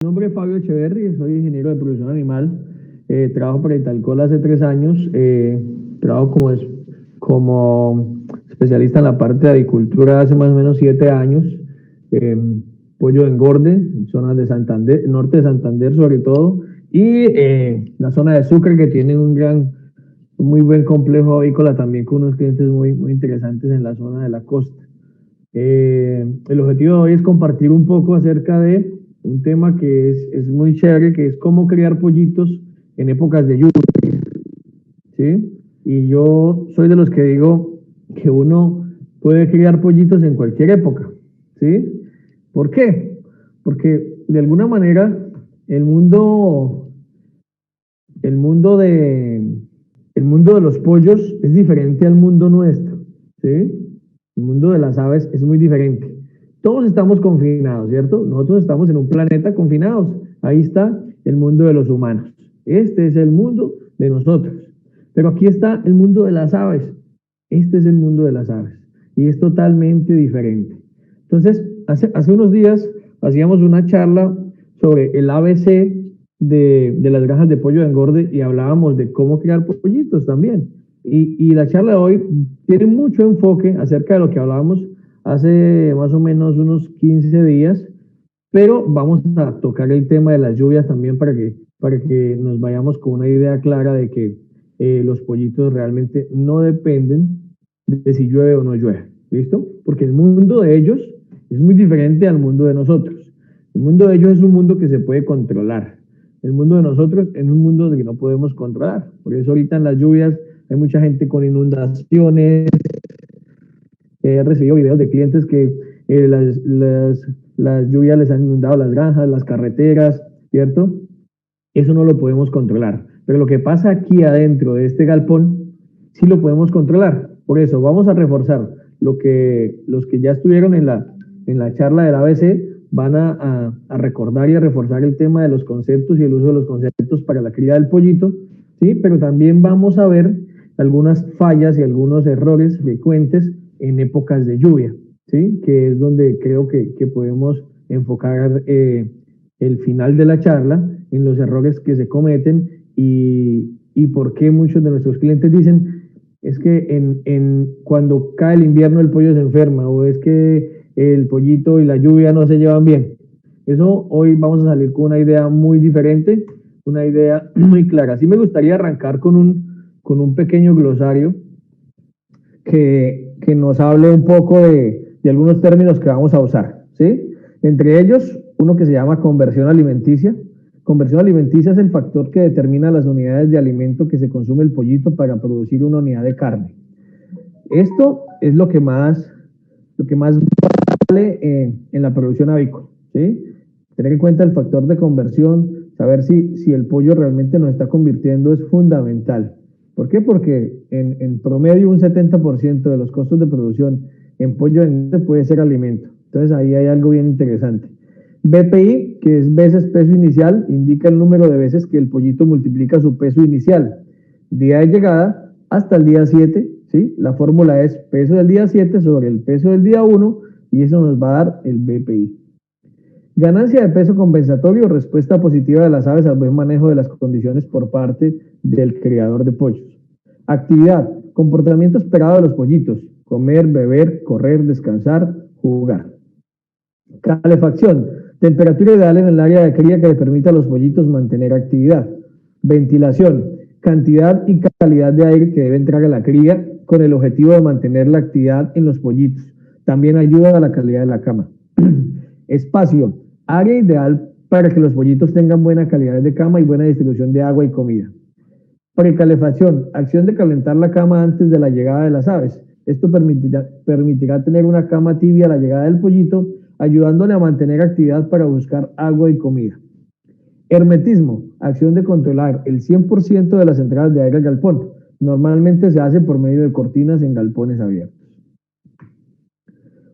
Mi nombre es Fabio Echeverri, soy ingeniero de producción animal. Trabajo para Italcol hace 3 años. Trabajo como especialista en la parte de avicultura hace más o menos 7 años. Eh, Pollo de engorde, en zonas de Santander, norte de Santander sobre todo, y la zona de Sucre, que tiene un muy buen complejo avícola también con unos clientes muy interesantes en la zona de la costa. El objetivo de hoy es compartir un poco acerca de un tema que es muy chévere, que es cómo criar pollitos en épocas de lluvia, ¿sí? Y yo soy de los que digo que uno puede criar pollitos en cualquier época, ¿sí? ¿Por qué? Porque de alguna manera el mundo, el mundo de, el mundo de los pollos es diferente al mundo nuestro, ¿sí? El mundo de las aves es muy diferente. Todos estamos confinados, ¿cierto? Nosotros estamos en un planeta confinados. Ahí está el mundo de los humanos. Este es el mundo de nosotros. Pero aquí está el mundo de las aves. Este es el mundo de las aves. Y es totalmente diferente. Entonces, hace unos días hacíamos una charla sobre el ABC de las granjas de pollo de engorde y hablábamos de cómo criar pollitos también. Y la charla de hoy tiene mucho enfoque acerca de lo que hablábamos hace más o menos unos 15 días, pero vamos a tocar el tema de las lluvias también para que nos vayamos con una idea clara de que los pollitos realmente no dependen de si llueve o no llueve, ¿listo? Porque el mundo de ellos es muy diferente al mundo de nosotros. El mundo de ellos es un mundo que se puede controlar. El mundo de nosotros es un mundo que no podemos controlar. Por eso ahorita en las lluvias hay mucha gente con inundaciones. He recibido videos de clientes que las lluvias les han inundado las granjas, las carreteras, ¿cierto? Eso no lo podemos controlar. Pero lo que pasa aquí adentro de este galpón, sí lo podemos controlar. Por eso vamos a reforzar lo que los que ya estuvieron en la charla del ABC van a recordar y a reforzar el tema de los conceptos y el uso de los conceptos para la cría del pollito, ¿sí? Pero también vamos a ver algunas fallas y algunos errores frecuentes en épocas de lluvia, ¿sí? Que es donde creo que podemos enfocar el final de la charla en los errores que se cometen y por qué muchos de nuestros clientes dicen es que cuando cae el invierno el pollo se enferma o es que el pollito y la lluvia no se llevan bien. Eso hoy vamos a salir con una idea muy diferente, una idea muy clara. Sí me gustaría arrancar con un pequeño glosario que nos hable un poco de algunos términos que vamos a usar, ¿sí? Entre ellos, uno que se llama conversión alimenticia. Conversión alimenticia es el factor que determina las unidades de alimento que se consume el pollito para producir una unidad de carne. Esto es lo que más vale en la producción avícola, ¿sí? Tener en cuenta el factor de conversión, saber si el pollo realmente nos está convirtiendo es fundamental. ¿Por qué? Porque en promedio un 70% de los costos de producción en pollo puede ser alimento. Entonces ahí hay algo bien interesante. BPI, que es veces peso inicial, indica el número de veces que el pollito multiplica su peso inicial. Día de llegada hasta el día 7, ¿sí? La fórmula es peso del día 7 sobre el peso del día 1 y eso nos va a dar el BPI. Ganancia de peso compensatorio, respuesta positiva de las aves al buen manejo de las condiciones por parte del criador de pollos. Actividad, comportamiento esperado de los pollitos, comer, beber, correr, descansar, jugar. Calefacción, temperatura ideal en el área de cría que le permita a los pollitos mantener actividad. Ventilación, cantidad y calidad de aire que debe entrar a la cría con el objetivo de mantener la actividad en los pollitos. También ayuda a la calidad de la cama. Espacio, área ideal para que los pollitos tengan buena calidad de cama y buena distribución de agua y comida. Precalefacción, acción de calentar la cama antes de la llegada de las aves. Esto permitirá tener una cama tibia a la llegada del pollito, ayudándole a mantener actividad para buscar agua y comida. Hermetismo, acción de controlar el 100% de las entradas de aire al galpón. Normalmente se hace por medio de cortinas en galpones abiertos.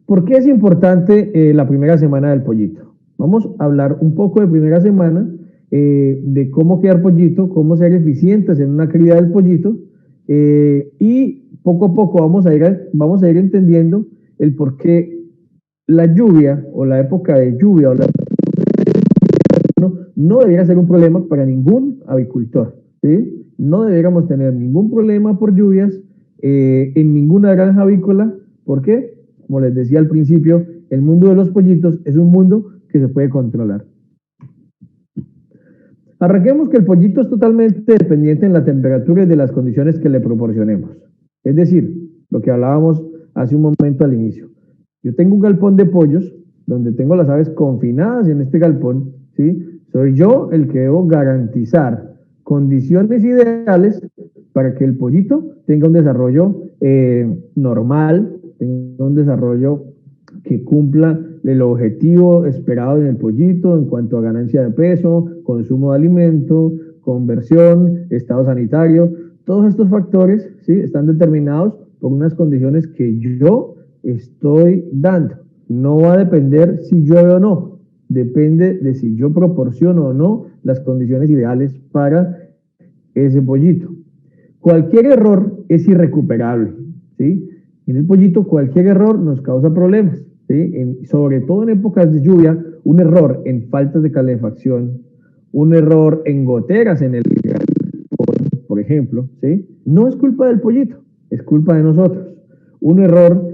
¿Por qué es importante la primera semana del pollito? Vamos a hablar un poco de primera semana, de cómo criar pollito, cómo ser eficientes en una cría del pollito, y poco a poco vamos a ir entendiendo el por qué la lluvia o la época de lluvia o la no debería ser un problema para ningún avicultor, ¿sí? No deberíamos tener ningún problema por lluvias en ninguna granja avícola. ¿Por qué? Como les decía al principio, el mundo de los pollitos es un mundo que se puede controlar. Arranquemos que el pollito es totalmente dependiente en la temperatura y de las condiciones que le proporcionemos. Es decir, lo que hablábamos hace un momento al inicio. Yo tengo un galpón de pollos donde tengo las aves confinadas en este galpón, ¿sí? Soy yo el que debo garantizar condiciones ideales para que el pollito tenga un desarrollo normal, tenga un desarrollo que cumpla el objetivo esperado en el pollito en cuanto a ganancia de peso, consumo de alimento, conversión, estado sanitario. Todos estos factores, ¿sí?, están determinados por unas condiciones que yo estoy dando. No va a depender si llueve o no, depende de si yo proporciono o no las condiciones ideales para ese pollito. Cualquier error es irrecuperable, ¿sí? En el pollito cualquier error nos causa problemas, ¿sí? Sobre todo en épocas de lluvia, un error en faltas de calefacción, un error en goteras en el por ejemplo, ¿sí?, no es culpa del pollito, es culpa de nosotros. Un error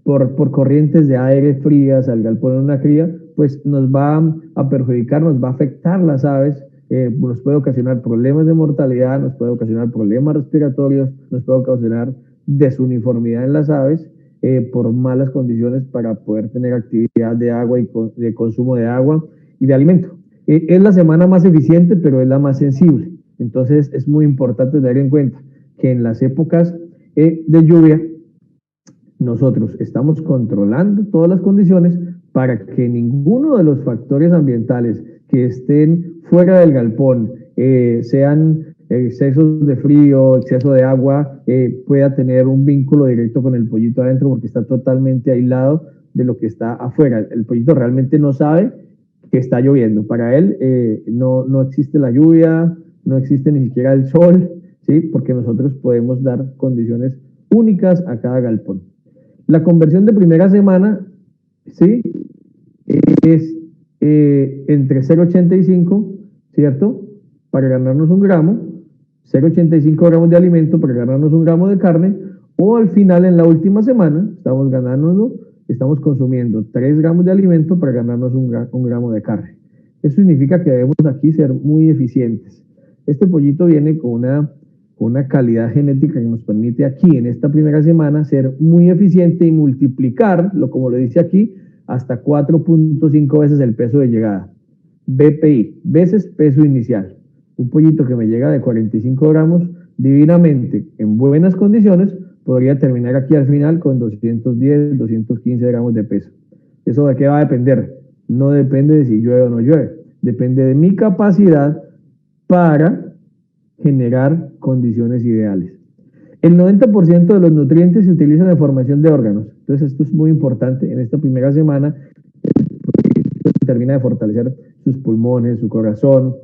por corrientes de aire frías al galpón en una cría, pues nos va a perjudicar, nos va a afectar las aves, nos puede ocasionar problemas de mortalidad, nos puede ocasionar problemas respiratorios, nos puede ocasionar desuniformidad en las aves por malas condiciones para poder tener actividad de agua y de consumo de agua y de alimento. Es la semana más eficiente, pero es la más sensible. Entonces es muy importante tener en cuenta que en las épocas de lluvia nosotros estamos controlando todas las condiciones para que ninguno de los factores ambientales que estén fuera del galpón, sean excesos de frío, exceso de agua, pueda tener un vínculo directo con el pollito adentro porque está totalmente aislado de lo que está afuera. El pollito realmente no sabe que está lloviendo. Para él no existe la lluvia, no existe ni siquiera el sol, ¿sí?, porque nosotros podemos dar condiciones únicas a cada galpón. La conversión de primera semana, ¿sí?, es entre 0,85, ¿cierto?, para ganarnos 1 gramo, 0,85 gramos de alimento para ganarnos 1 gramo de carne, o al final, en la última semana, estamos consumiendo 3 gramos de alimento para ganarnos 1 gramo de carne. Eso significa que debemos aquí ser muy eficientes. Este pollito viene con una calidad genética que nos permite aquí, en esta primera semana, ser muy eficiente y multiplicarlo, como lo dice aquí, hasta 4.5 veces el peso de llegada. BPI, veces peso inicial. Un pollito que me llega de 45 gramos, divinamente, en buenas condiciones, podría terminar aquí al final con 210, 215 gramos de peso. ¿Eso de qué va a depender? No depende de si llueve o no llueve. Depende de mi capacidad para generar condiciones ideales. El 90% de los nutrientes se utilizan en formación de órganos. Entonces esto es muy importante. En esta primera semana termina de fortalecer sus pulmones, su corazón,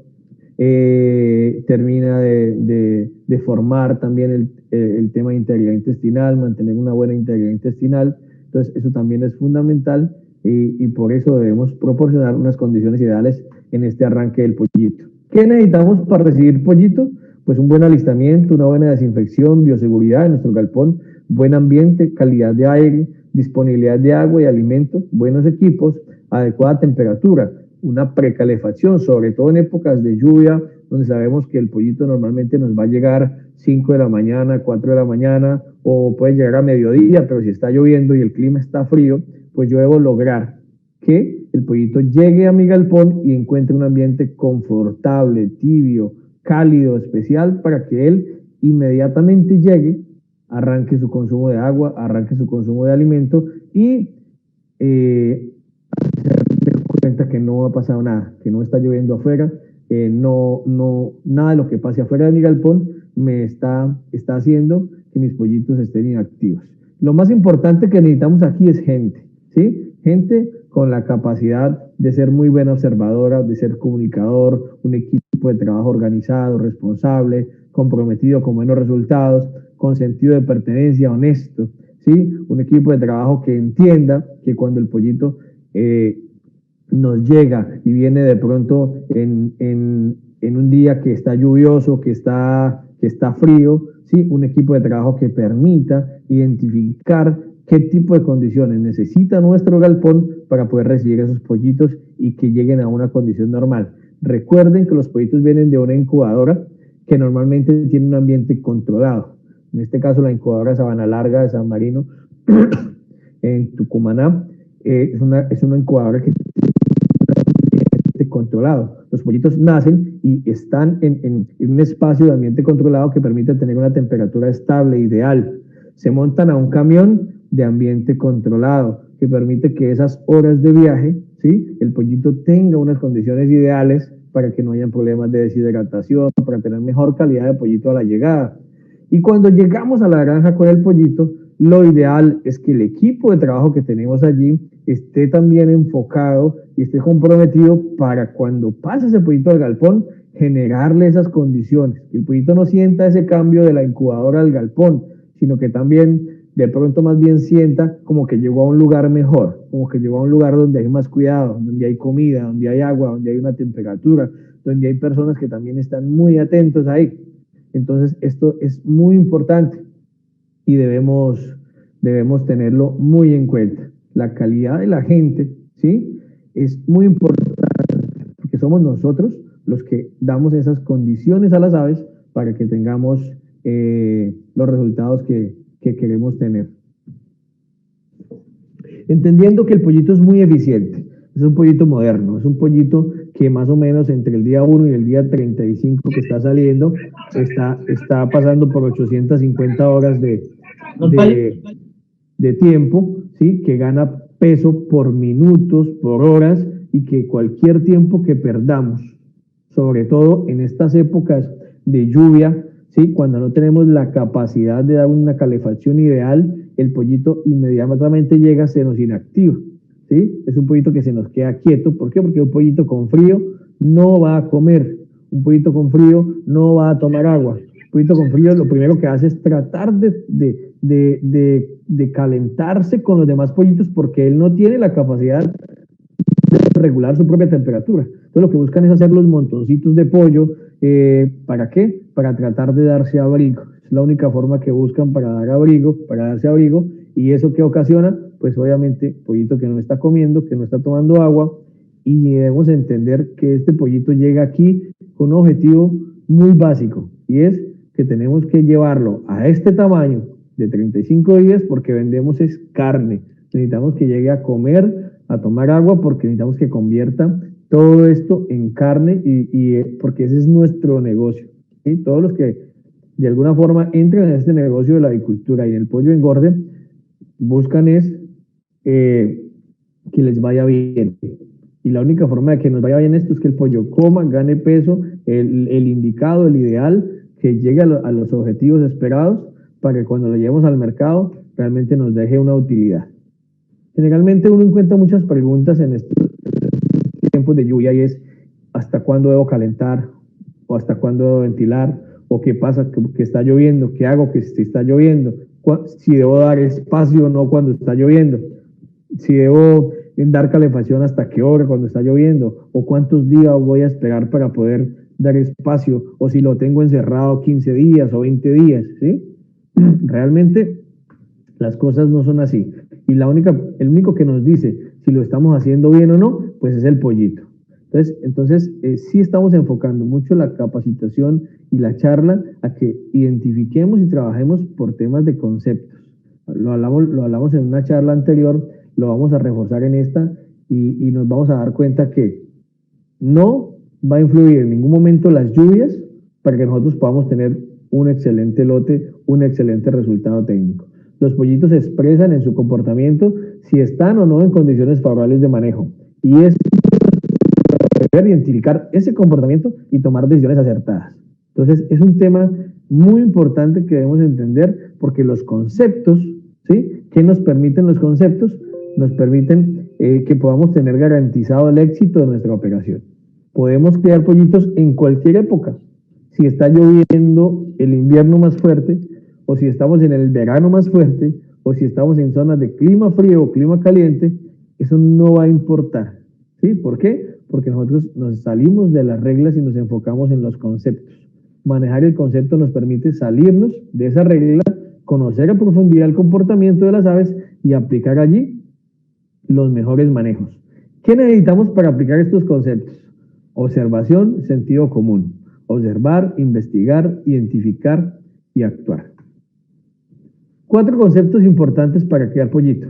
termina de formar también el tema de integridad intestinal, mantener una buena integridad intestinal. Entonces eso también es fundamental y por eso debemos proporcionar unas condiciones ideales en este arranque del pollito. ¿Qué necesitamos para recibir pollito? Pues un buen alistamiento, una buena desinfección, bioseguridad en nuestro galpón, buen ambiente, calidad de aire, disponibilidad de agua y alimento, buenos equipos, adecuada temperatura, una precalefacción, sobre todo en épocas de lluvia, donde sabemos que el pollito normalmente nos va a llegar 5 de la mañana, 4 de la mañana, o puede llegar a mediodía, pero si está lloviendo y el clima está frío, pues yo debo lograr que el pollito llegue a mi galpón y encuentre un ambiente confortable, tibio, cálido, especial, para que él inmediatamente llegue, arranque su consumo de agua, arranque su consumo de alimento y se dé cuenta que no ha pasado nada, que no está lloviendo afuera, nada de lo que pase afuera de mi galpón me está haciendo que mis pollitos estén inactivos. Lo más importante que necesitamos aquí es gente, ¿sí? Gente con la capacidad de ser muy buena observadora, de ser comunicador, un equipo de trabajo organizado, responsable, comprometido con buenos resultados, con sentido de pertenencia, honesto, ¿sí? Un equipo de trabajo que entienda que cuando el pollito nos llega y viene de pronto en un día que está lluvioso, que está frío, ¿sí? Un equipo de trabajo que permita identificar qué tipo de condiciones necesita nuestro galpón para poder recibir esos pollitos y que lleguen a una condición normal. Recuerden que los pollitos vienen de una incubadora que normalmente tiene un ambiente controlado. En este caso, la incubadora Sabana Larga de San Marino, en Tucumaná, es una incubadora que controlado. Los pollitos nacen y están en un espacio de ambiente controlado que permite tener una temperatura estable, ideal. Se montan a un camión de ambiente controlado que permite que esas horas de viaje, ¿sí? El pollito tenga unas condiciones ideales para que no haya problemas de deshidratación, para tener mejor calidad de pollito a la llegada. Y cuando llegamos a la granja con el pollito, lo ideal es que el equipo de trabajo que tenemos allí esté también enfocado y esté comprometido para cuando pase ese pollito al galpón, generarle esas condiciones. Que el pollito no sienta ese cambio de la incubadora al galpón, sino que también de pronto más bien sienta como que llegó a un lugar mejor, como que llegó a un lugar donde hay más cuidado, donde hay comida, donde hay agua, donde hay una temperatura, donde hay personas que también están muy atentos ahí. Entonces esto es muy importante y debemos tenerlo muy en cuenta. La calidad de la gente, ¿sí? Es muy importante porque somos nosotros los que damos esas condiciones a las aves para que tengamos los resultados que queremos tener. Entendiendo que el pollito es muy eficiente, es un pollito moderno, es un pollito que más o menos entre el día 1 y el día 35 que está saliendo, está pasando por 850 horas de tiempo, ¿sí? Que gana peso por minutos, por horas, y que cualquier tiempo que perdamos, sobre todo en estas épocas de lluvia, ¿sí? Cuando no tenemos la capacidad de dar una calefacción ideal, el pollito inmediatamente llega, se nos inactiva, ¿sí? Es un pollito que se nos queda quieto. ¿Por qué? Porque un pollito con frío no va a comer, un pollito con frío no va a tomar agua. Un pollito con frío lo primero que hace es tratar de calentarse con los demás pollitos porque él no tiene la capacidad de regular su propia temperatura. Entonces lo que buscan es hacer los montoncitos de pollo. ¿Para qué? Para tratar de darse abrigo. Es la única forma que buscan para dar abrigo, para darse abrigo. ¿Y eso qué ocasiona? Pues obviamente pollito que no está comiendo, que no está tomando agua. Y debemos entender que este pollito llega aquí con un objetivo muy básico y es que tenemos que llevarlo a este tamaño de 35 días porque vendemos es carne. Necesitamos que llegue a comer, a tomar agua porque necesitamos que convierta todo esto en carne y porque ese es nuestro negocio. ¿Sí? Todos los que de alguna forma entran en este negocio de la avicultura y en el pollo engorde buscan es que les vaya bien. Y la única forma de que nos vaya bien esto es que el pollo coma, gane peso, el indicado, el ideal, que llegue a los objetivos esperados para que cuando lo llevemos al mercado realmente nos deje una utilidad. Generalmente uno encuentra muchas preguntas en estos tiempos de lluvia y es ¿hasta cuándo debo calentar? ¿O hasta cuándo debo ventilar? ¿O qué pasa que está lloviendo? ¿Qué hago que si está lloviendo? Si debo dar espacio o no cuando está lloviendo. Si debo dar calefacción hasta qué hora cuando está lloviendo, o cuántos días voy a esperar para poder dar espacio, o si lo tengo encerrado 15 días o 20 días, ¿sí? Realmente las cosas no son así. Y el único que nos dice si lo estamos haciendo bien o no, pues es el pollito. Entonces sí estamos enfocando mucho la capacitación y la charla a que identifiquemos y trabajemos por temas de conceptos. Lo hablamos en una charla anterior, lo vamos a reforzar en esta y nos vamos a dar cuenta que no va a influir en ningún momento las lluvias para que nosotros podamos tener un excelente lote, un excelente resultado técnico. Los pollitos se expresan en su comportamiento si están o no en condiciones favorables de manejo. Y es identificar ese comportamiento y tomar decisiones acertadas. Entonces, es un tema muy importante que debemos entender porque los conceptos, ¿sí? ¿Qué nos permiten los conceptos? Nos permiten que podamos tener garantizado el éxito de nuestra operación. Podemos criar pollitos en cualquier época. Si está lloviendo el invierno más fuerte, o si estamos en el verano más fuerte, o si estamos en zonas de clima frío o clima caliente, eso no va a importar. ¿Sí? ¿Por qué? Porque nosotros nos salimos de las reglas y nos enfocamos en los conceptos. Manejar el concepto nos permite salirnos de esa regla, conocer a profundidad el comportamiento de las aves y aplicar allí los mejores manejos. ¿Qué necesitamos para aplicar estos conceptos? Observación, sentido común. Observar, investigar, identificar y actuar. 4 conceptos importantes para criar pollito: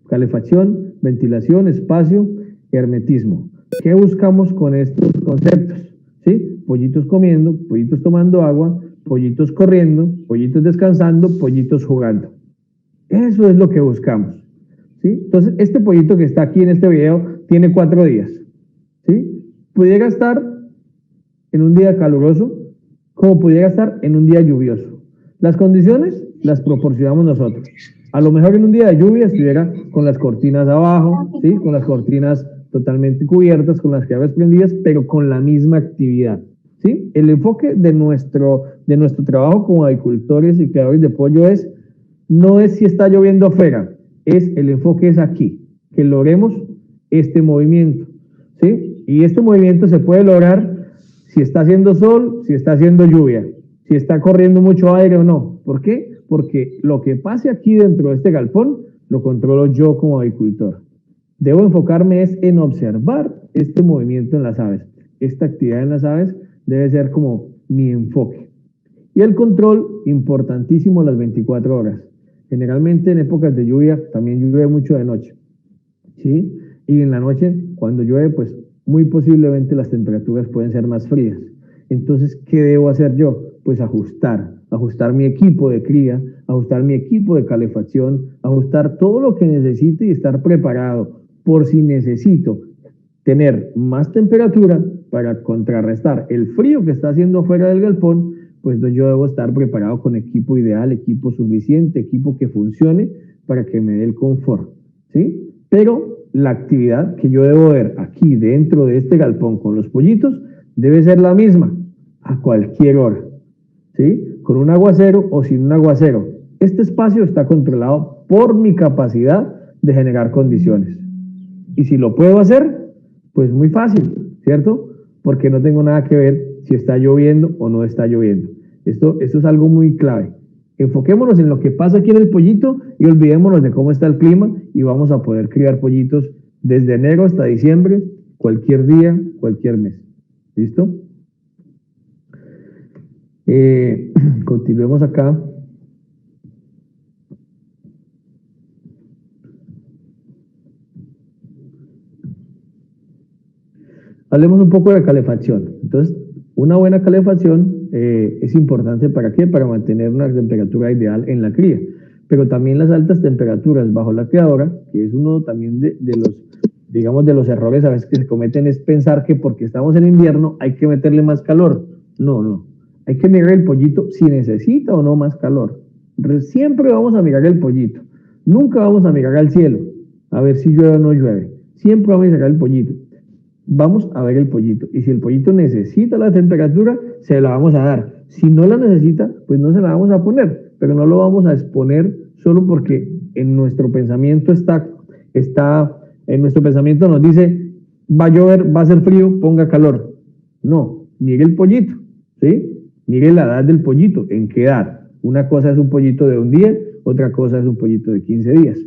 calefacción, ventilación, espacio, hermetismo. ¿Qué buscamos con estos conceptos? ¿Sí? Pollitos comiendo, pollitos tomando agua, pollitos corriendo, pollitos descansando, pollitos jugando. Eso es lo que buscamos. ¿Sí? Entonces, este pollito que está aquí en este video tiene 4 días. ¿Sí? Pudiera estar en un día caluroso, como pudiera estar en un día lluvioso. Las condiciones las proporcionamos nosotros. A lo mejor en un día de lluvia estuviera con las cortinas abajo, ¿sí? Con las cortinas totalmente cubiertas, con las llaves prendidas, pero con la misma actividad. ¿Sí? El enfoque de nuestro trabajo como agricultores y creadores de pollo no es si está lloviendo afuera, el enfoque es aquí, que logremos este movimiento. ¿Sí? Y este movimiento se puede lograr si está haciendo sol, si está haciendo lluvia, si está corriendo mucho aire o no. ¿Por qué? Porque lo que pase aquí dentro de este galpón lo controlo yo como agricultor. Debo enfocarme en observar este movimiento en las aves. Esta actividad en las aves debe ser como mi enfoque. Y el control, importantísimo, las 24 horas. Generalmente en épocas de lluvia, también llueve mucho de noche. ¿Sí? Y en la noche, cuando llueve, pues muy posiblemente las temperaturas pueden ser más frías. Entonces, ¿qué debo hacer yo? Pues ajustar mi equipo de cría, ajustar mi equipo de calefacción, ajustar todo lo que necesite y estar preparado por si necesito tener más temperatura para contrarrestar el frío que está haciendo fuera del galpón, pues yo debo estar preparado con equipo ideal, equipo suficiente, equipo que funcione para que me dé el confort, ¿sí? Pero la actividad que yo debo ver aquí dentro de este galpón con los pollitos debe ser la misma a cualquier hora, ¿sí? Con un aguacero o sin un aguacero. Este espacio está controlado por mi capacidad de generar condiciones. Y si lo puedo hacer, pues muy fácil, ¿cierto? Porque no tengo nada que ver si está lloviendo o no está lloviendo. Esto es algo muy clave. Enfoquémonos en lo que pasa aquí en el pollito y olvidémonos de cómo está el clima y vamos a poder criar pollitos desde enero hasta diciembre, cualquier día, cualquier mes. ¿Listo? Continuemos acá. Hablemos un poco de calefacción. Entonces, una buena calefacción es importante ¿para qué? Para mantener una temperatura ideal en la cría. Pero también las altas temperaturas bajo la criadora, que es uno también de los, digamos, de los errores a veces que se cometen, es pensar que porque estamos en invierno hay que meterle más calor. No. Hay que mirar el pollito si necesita o no más calor. Siempre vamos a mirar el pollito. Nunca vamos a mirar al cielo a ver si llueve o no llueve. Siempre vamos a mirar el pollito. Vamos a ver el pollito. Y si el pollito necesita la temperatura, se la vamos a dar. Si no la necesita, pues no se la vamos a poner. Pero no lo vamos a exponer solo porque en nuestro pensamiento en nuestro pensamiento nos dice, va a llover, va a ser frío, ponga calor. No, mire el pollito, ¿sí? Mire la edad del pollito, ¿en qué edad? Una cosa es un pollito de un día, otra cosa es un pollito de 15 días.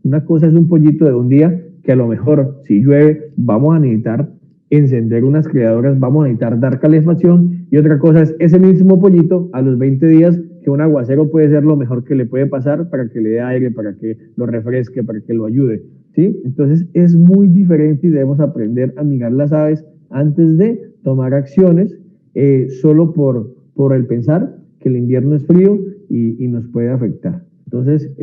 Una cosa es un pollito de un día que a lo mejor si llueve vamos a necesitar encender unas criadoras, vamos a necesitar dar calefacción, y otra cosa es ese mismo pollito a los 20 días que un aguacero puede ser lo mejor que le puede pasar para que le dé aire, para que lo refresque, para que lo ayude, ¿sí? Entonces es muy diferente y debemos aprender a mirar las aves antes de tomar acciones solo por el pensar que el invierno es frío y nos puede afectar. Entonces,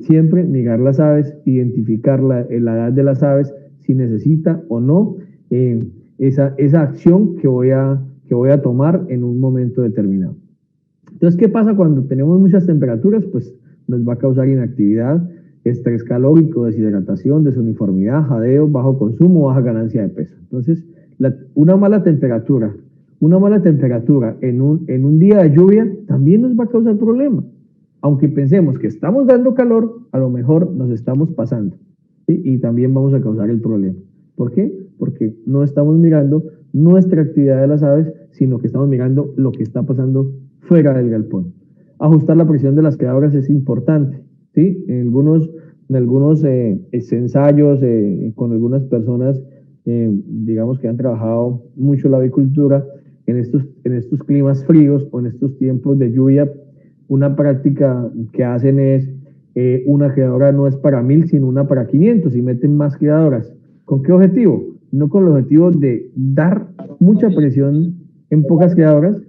siempre mirar las aves, identificar la edad de las aves, si necesita o no esa acción que voy a tomar en un momento determinado. Entonces, ¿qué pasa cuando tenemos muchas temperaturas? Pues nos va a causar inactividad, estrés calórico, deshidratación, desuniformidad, jadeo, bajo consumo, baja ganancia de peso. Entonces, una mala temperatura en un día de lluvia también nos va a causar problemas. Aunque pensemos que estamos dando calor, a lo mejor nos estamos pasando, ¿sí? Y también vamos a causar el problema. ¿Por qué? porque no estamos mirando nuestra actividad de las aves, sino que estamos mirando lo que está pasando fuera del galpón. Ajustar la presión de las criadoras es importante, ¿sí? En algunos ensayos con algunas personas, digamos que han trabajado mucho la avicultura, en estos climas fríos o en estos tiempos de lluvia, una práctica que hacen es una criadora no es para 1000, sino una para 500 y meten más criadoras. ¿Con qué objetivo? No con el objetivo de dar mucha presión en pocas criadoras,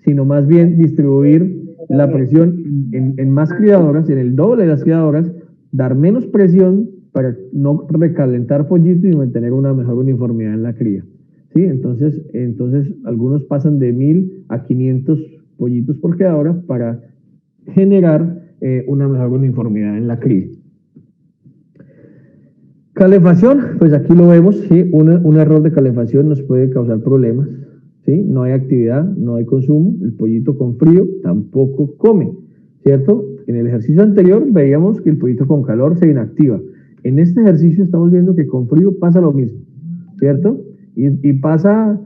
sino más bien distribuir la presión en más criadoras, en el doble de las criadoras, dar menos presión para no recalentar pollito y mantener una mejor uniformidad en la cría. ¿Sí? Entonces algunos pasan de 1000 a 500 pollitos por criadora para generar una mejor uniformidad en la cría. Calefacción, pues aquí lo vemos, ¿sí? Un error de calefacción nos puede causar problemas, ¿sí? No hay actividad, no hay consumo, el pollito con frío tampoco come, ¿cierto? En el ejercicio anterior veíamos que el pollito con calor se inactiva. En este ejercicio estamos viendo que con frío pasa lo mismo, ¿cierto? Y pasa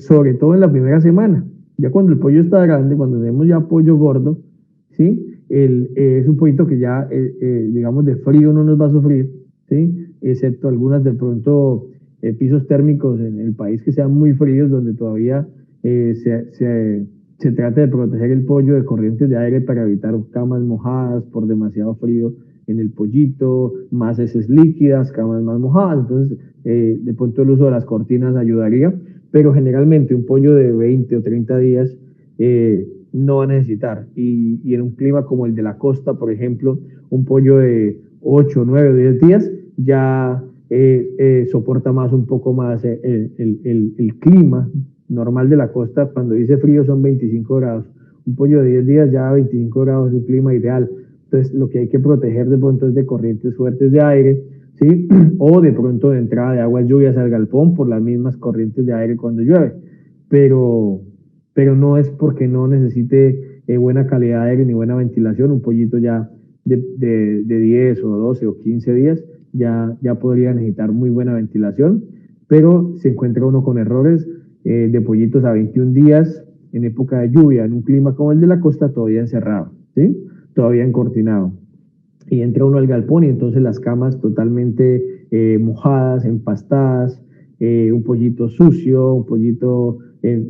sobre todo en la primera semana. Ya cuando el pollo está grande, cuando tenemos ya pollo gordo, ¿sí? Es un pollito que ya, digamos, de frío no nos va a sufrir, ¿sí? Excepto algunas de pronto pisos térmicos en el país que sean muy fríos, donde todavía se trata de proteger el pollo de corrientes de aire para evitar camas mojadas por demasiado frío en el pollito, más heces líquidas, camas más mojadas. Entonces, de pronto el uso de las cortinas ayudaría, pero generalmente un pollo de 20 o 30 días no va a necesitar. Y en un clima como el de la costa, por ejemplo, un pollo de 8, 9 o 10 días ya soporta más, un poco más el clima normal de la costa. Cuando dice frío son 25 grados. Un pollo de 10 días ya 25 grados es un clima ideal. Entonces, lo que hay que proteger de pronto es de corrientes fuertes de aire, ¿sí? O de pronto de entrada de aguas lluvias al galpón por las mismas corrientes de aire cuando llueve. Pero no es porque no necesite buena calidad de aire ni buena ventilación. Un pollito ya de 10 o 12 o 15 días ya podría necesitar muy buena ventilación, pero se encuentra uno con errores de pollitos a 21 días en época de lluvia, en un clima como el de la costa, todavía encerrado, ¿sí? Todavía encortinado. Y entra uno al galpón y entonces las camas totalmente mojadas, empastadas, un pollito sucio, un pollito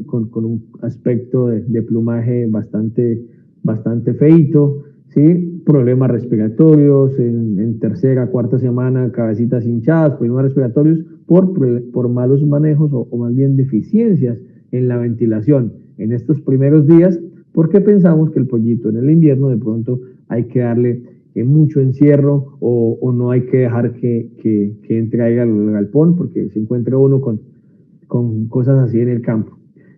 con un aspecto de plumaje bastante feito, ¿sí? Problemas respiratorios en tercera, cuarta semana, cabecitas hinchadas, problemas respiratorios por malos manejos o más bien deficiencias en la ventilación en estos primeros días, porque pensamos que el pollito en el invierno de pronto hay que darle mucho encierro o no hay que dejar que entre ahí al galpón porque se encuentra uno con cosas así en el campo.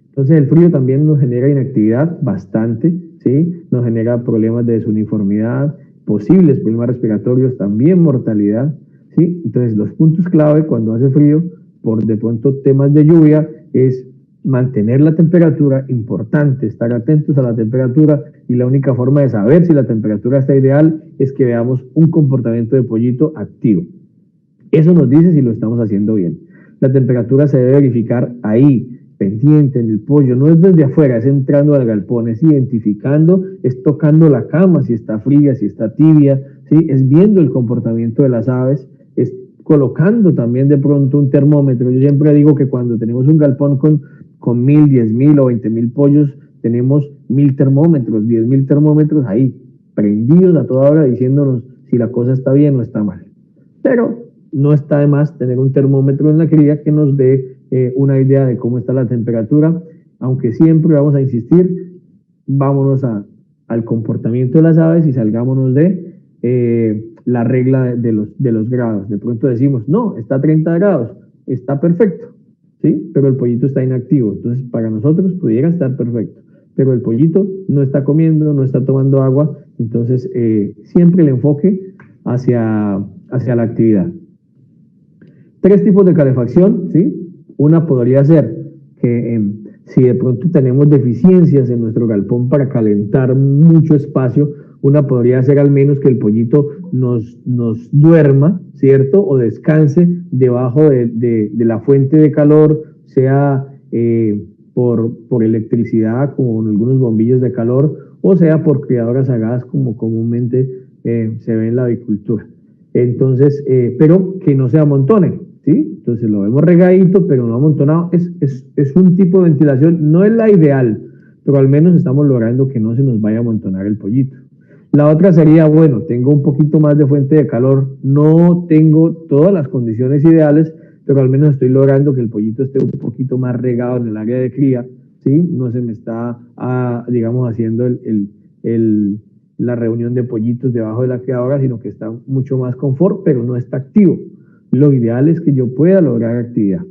Entonces el frío también nos genera inactividad bastante, ¿sí? Nos genera problemas de desuniformidad, posibles problemas respiratorios, también mortalidad, ¿sí? Entonces los puntos clave cuando hace frío, por de pronto temas de lluvia, es mantener la temperatura, importante estar atentos a la temperatura, y la única forma de saber si la temperatura está ideal es que veamos un comportamiento de pollito activo. Eso nos dice si lo estamos haciendo bien. La temperatura se debe verificar ahí, pendiente en el pollo, no es desde afuera, es entrando al galpón, es identificando, es tocando la cama, si está fría, si está tibia, ¿sí? Es viendo el comportamiento de las aves, es colocando también de pronto un termómetro. Yo siempre digo que cuando tenemos un galpón con 1000, 10,000 o 20,000 pollos, tenemos 1000 termómetros, 10,000 termómetros ahí, prendidos a toda hora diciéndonos si la cosa está bien o está mal. Pero no está de más tener un termómetro en la cría que nos dé una idea de cómo está la temperatura, aunque siempre vamos a insistir, vámonos al comportamiento de las aves y salgámonos de la regla de los grados. De pronto decimos, no, está a 30 grados, está perfecto, ¿sí? Pero el pollito está inactivo, entonces para nosotros pudiera estar perfecto, pero el pollito no está comiendo, no está tomando agua, entonces siempre el enfoque hacia la actividad. 3 tipos de calefacción, ¿sí? Una podría ser que Si de pronto tenemos deficiencias en nuestro galpón para calentar mucho espacio, una podría ser al menos que el pollito nos duerma, ¿cierto? O descanse debajo de la fuente de calor, sea por electricidad, como en algunos bombillos de calor, o sea por criadoras a gas, como comúnmente se ve en la avicultura. Entonces, pero que no se amontone, ¿sí? Entonces lo vemos regadito, pero no amontonado. Es un tipo de ventilación, no es la ideal, pero al menos estamos logrando que no se nos vaya a amontonar el pollito. La otra sería, bueno, tengo un poquito más de fuente de calor, no tengo todas las condiciones ideales, pero al menos estoy logrando que el pollito esté un poquito más regado en el área de cría, ¿sí? No se me está, digamos, haciendo la reunión de pollitos debajo de la criadora, sino que está mucho más confort, pero no está activo. Lo ideal es que yo pueda lograr actividad,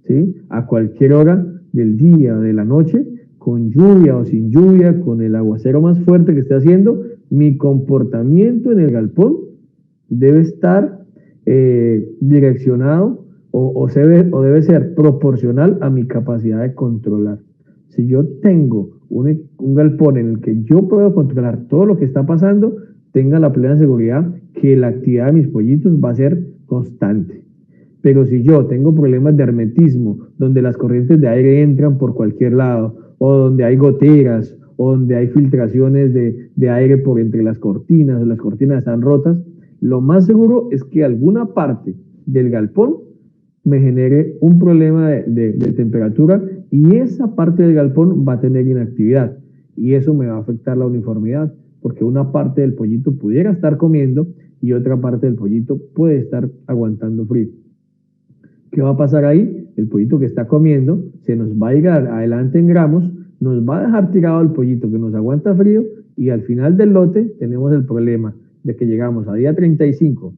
¿sí? A cualquier hora del día o de la noche, con lluvia o sin lluvia, con el aguacero más fuerte que esté haciendo, mi comportamiento en el galpón debe estar direccionado o debe ser proporcional a mi capacidad de controlar. Si yo tengo un galpón en el que yo puedo controlar todo lo que está pasando, tenga la plena seguridad que la actividad de mis pollitos va a ser constante. Pero si yo tengo problemas de hermetismo, donde las corrientes de aire entran por cualquier lado, o donde hay goteras, o donde hay filtraciones de aire por entre las cortinas, o las cortinas están rotas, lo más seguro es que alguna parte del galpón me genere un problema de temperatura y esa parte del galpón va a tener inactividad y eso me va a afectar la uniformidad porque una parte del pollito pudiera estar comiendo y otra parte del pollito puede estar aguantando frío. ¿Qué va a pasar ahí? El pollito que está comiendo se nos va a ir adelante en gramos, nos va a dejar tirado el pollito que nos aguanta frío y al final del lote tenemos el problema de que llegamos a día 35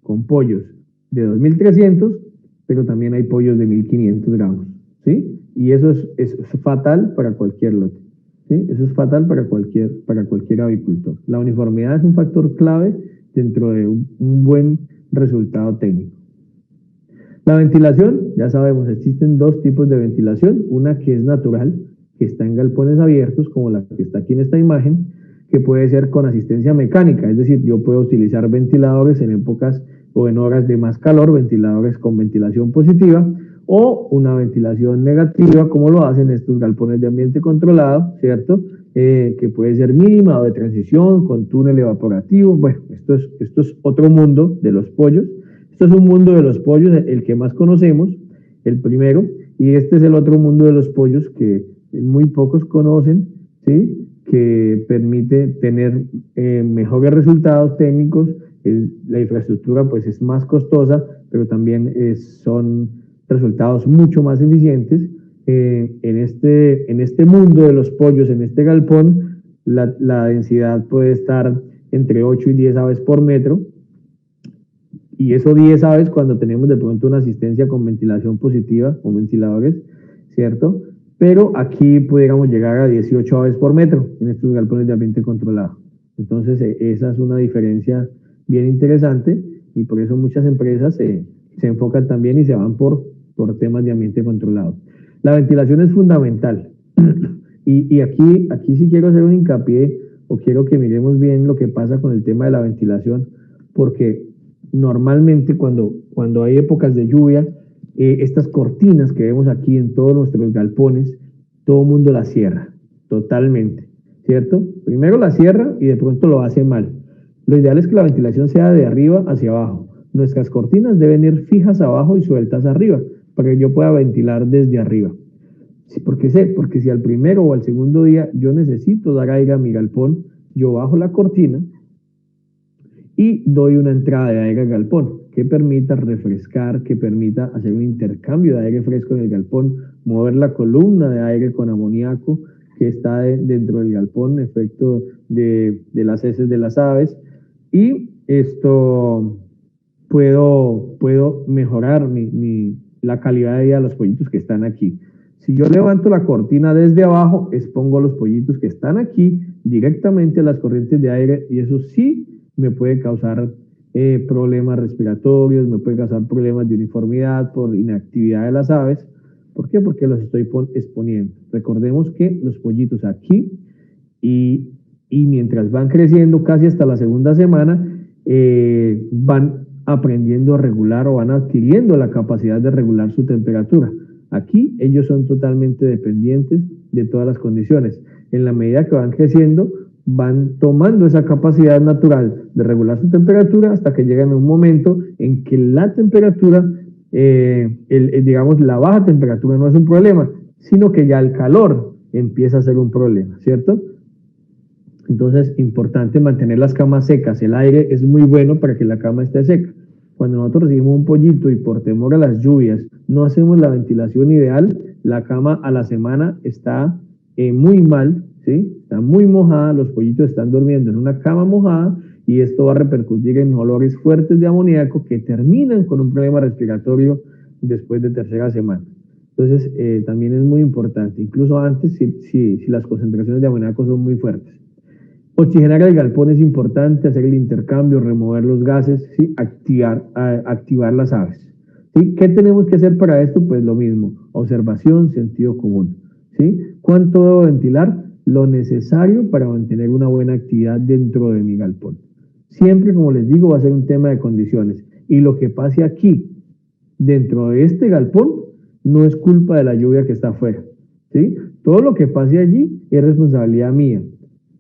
con pollos de 2.300, pero también hay pollos de 1.500 gramos, ¿sí? Y eso es fatal para cualquier lote, ¿sí? Eso es fatal para cualquier avicultor. La uniformidad es un factor clave dentro de un buen resultado técnico. La ventilación, ya sabemos, existen dos tipos de ventilación, una que es natural, que está en galpones abiertos, como la que está aquí en esta imagen, que puede ser con asistencia mecánica, es decir, yo puedo utilizar ventiladores en épocas o en horas de más calor, ventiladores con ventilación positiva, o una ventilación negativa, como lo hacen estos galpones de ambiente controlado, ¿cierto? Que puede ser mínima o de transición, con túnel evaporativo. Bueno, esto es otro mundo de los pollos. Esto es un mundo de los pollos, el que más conocemos, el primero, y este es el otro mundo de los pollos que muy pocos conocen, ¿sí? Que permite tener mejores resultados técnicos. La infraestructura pues es más costosa, pero también son resultados mucho más eficientes. En este mundo de los pollos, en este galpón, la densidad puede estar entre 8 y 10 aves por metro, y eso 10 aves cuando tenemos de pronto una asistencia con ventilación positiva, con ventiladores, ¿cierto? Pero aquí pudiéramos llegar a 18 aves por metro en estos galpones de ambiente controlado. Entonces, esa es una diferencia bien interesante y por eso muchas empresas se enfocan también y se van por temas de ambiente controlado. La ventilación es fundamental y aquí sí quiero hacer un hincapié o quiero que miremos bien lo que pasa con el tema de la ventilación, porque normalmente cuando hay épocas de lluvia, estas cortinas que vemos aquí en todos nuestros galpones, todo el mundo las cierra, totalmente, ¿cierto? Primero la cierra y de pronto lo hace mal. Lo ideal es que la ventilación sea de arriba hacia abajo. Nuestras cortinas deben ir fijas abajo y sueltas arriba, para que yo pueda ventilar desde arriba. Sí, porque si al primero o al segundo día yo necesito dar aire a mi galpón, yo bajo la cortina y doy una entrada de aire al galpón que permita refrescar, que permita hacer un intercambio de aire fresco en el galpón, mover la columna de aire con amoníaco que está dentro del galpón, efecto de las heces de las aves, y esto puedo mejorar la calidad de vida de los pollitos que están aquí. Si yo levanto la cortina desde abajo, expongo los pollitos que están aquí directamente a las corrientes de aire y eso sí me puede causar problemas respiratorios, me puede causar problemas de uniformidad por inactividad de las aves, ¿Por qué? Porque los estoy exponiendo. Recordemos que los pollitos aquí y mientras van creciendo casi hasta la segunda semana, van aprendiendo a regular o van adquiriendo la capacidad de regular su temperatura. Aquí ellos son totalmente dependientes de todas las condiciones. En la medida que van creciendo, van tomando esa capacidad natural de regular su temperatura hasta que llegan a un momento en que la temperatura, digamos, la baja temperatura no es un problema, sino que ya el calor empieza a ser un problema, ¿cierto? Entonces, importante mantener las camas secas. El aire es muy bueno para que la cama esté seca. Cuando nosotros recibimos un pollito y por temor a las lluvias no hacemos la ventilación ideal, la cama a la semana está muy mal, ¿sí? Está muy mojada, los pollitos están durmiendo en una cama mojada y esto va a repercutir en olores fuertes de amoníaco que terminan con un problema respiratorio después de tercera semana. Entonces, también es muy importante, incluso antes si las concentraciones de amoníaco son muy fuertes. Oxigenar el galpón es importante, hacer el intercambio, remover los gases, ¿sí? Activar las aves. ¿Sí? ¿Qué tenemos que hacer para esto? Pues lo mismo, observación, sentido común. ¿Sí? ¿Cuánto debo ventilar? Lo necesario para mantener una buena actividad dentro de mi galpón. Siempre, como les digo, va a ser un tema de condiciones. Y lo que pase aquí, dentro de este galpón, no es culpa de la lluvia que está afuera. ¿Sí? Todo lo que pase allí es responsabilidad mía,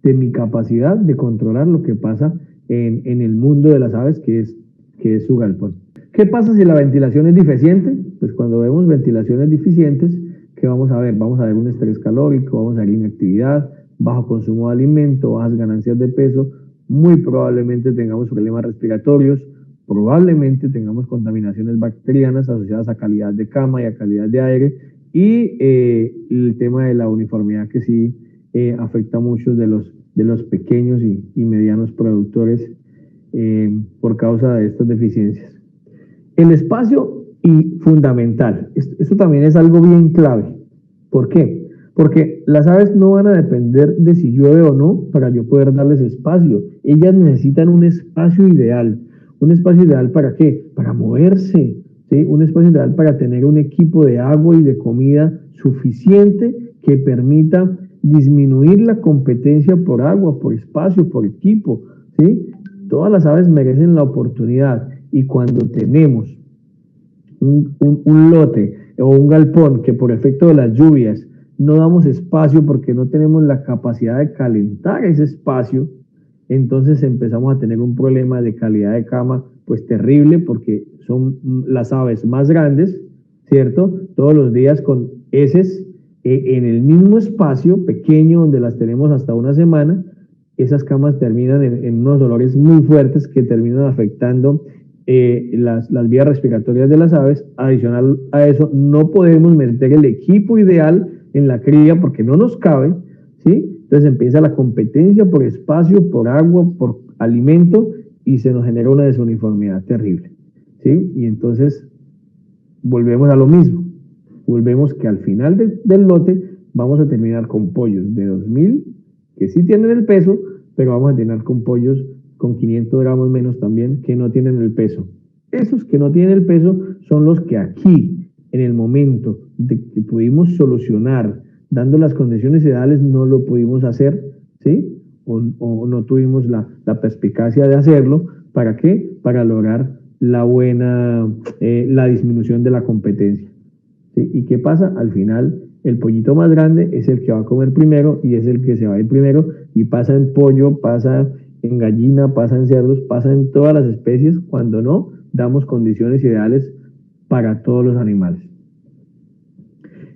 de mi capacidad de controlar lo que pasa en el mundo de las aves, que es su galpón. ¿Qué pasa si la ventilación es deficiente? Pues cuando vemos ventilaciones deficientes, ¿qué vamos a ver? Vamos a ver un estrés calórico, vamos a ver inactividad, bajo consumo de alimento, bajas ganancias de peso, muy probablemente tengamos problemas respiratorios, probablemente tengamos contaminaciones bacterianas asociadas a calidad de cama y a calidad de aire, y el tema de la uniformidad que sí afecta a muchos de los pequeños y medianos productores por causa de estas deficiencias. El espacio y fundamental, esto también es algo bien clave. ¿Por qué? Porque las aves no van a depender de si llueve o no para yo poder darles espacio. Ellas necesitan un espacio ideal. ¿Un espacio ideal para qué? Para moverse, ¿sí? Un espacio ideal para tener un equipo de agua y de comida suficiente que permita disminuir la competencia por agua, por espacio, por equipo, ¿sí? Todas las aves merecen la oportunidad, y cuando tenemos un lote o un galpón que por efecto de las lluvias no damos espacio porque no tenemos la capacidad de calentar ese espacio, entonces empezamos a tener un problema de calidad de cama pues terrible, porque son las aves más grandes, ¿cierto? Todos los días con heces en el mismo espacio pequeño donde las tenemos hasta una semana. Esas camas terminan en unos olores muy fuertes que terminan afectando las vías respiratorias de las aves. Adicional a eso, no podemos meter el equipo ideal en la cría porque no nos cabe, ¿sí? Entonces empieza la competencia por espacio, por agua, por alimento, y se nos genera una desuniformidad terrible, ¿sí? Y entonces volvemos a lo mismo. Volvemos que al final del lote vamos a terminar con pollos de 2000 que sí tienen el peso, pero vamos a terminar con pollos con 500 gramos menos también que no tienen el peso. Esos que no tienen el peso son los que aquí, en el momento de que pudimos solucionar, dando las condiciones ideales, no lo pudimos hacer, ¿sí? O no tuvimos la perspicacia de hacerlo. ¿Para qué? Para lograr la disminución de la competencia. ¿Sí? ¿Y qué pasa? Al final, el pollito más grande es el que va a comer primero y es el que se va a ir primero, y pasa en pollo, pasa en gallina, pasa en cerdos, pasa en todas las especies cuando no damos condiciones ideales para todos los animales.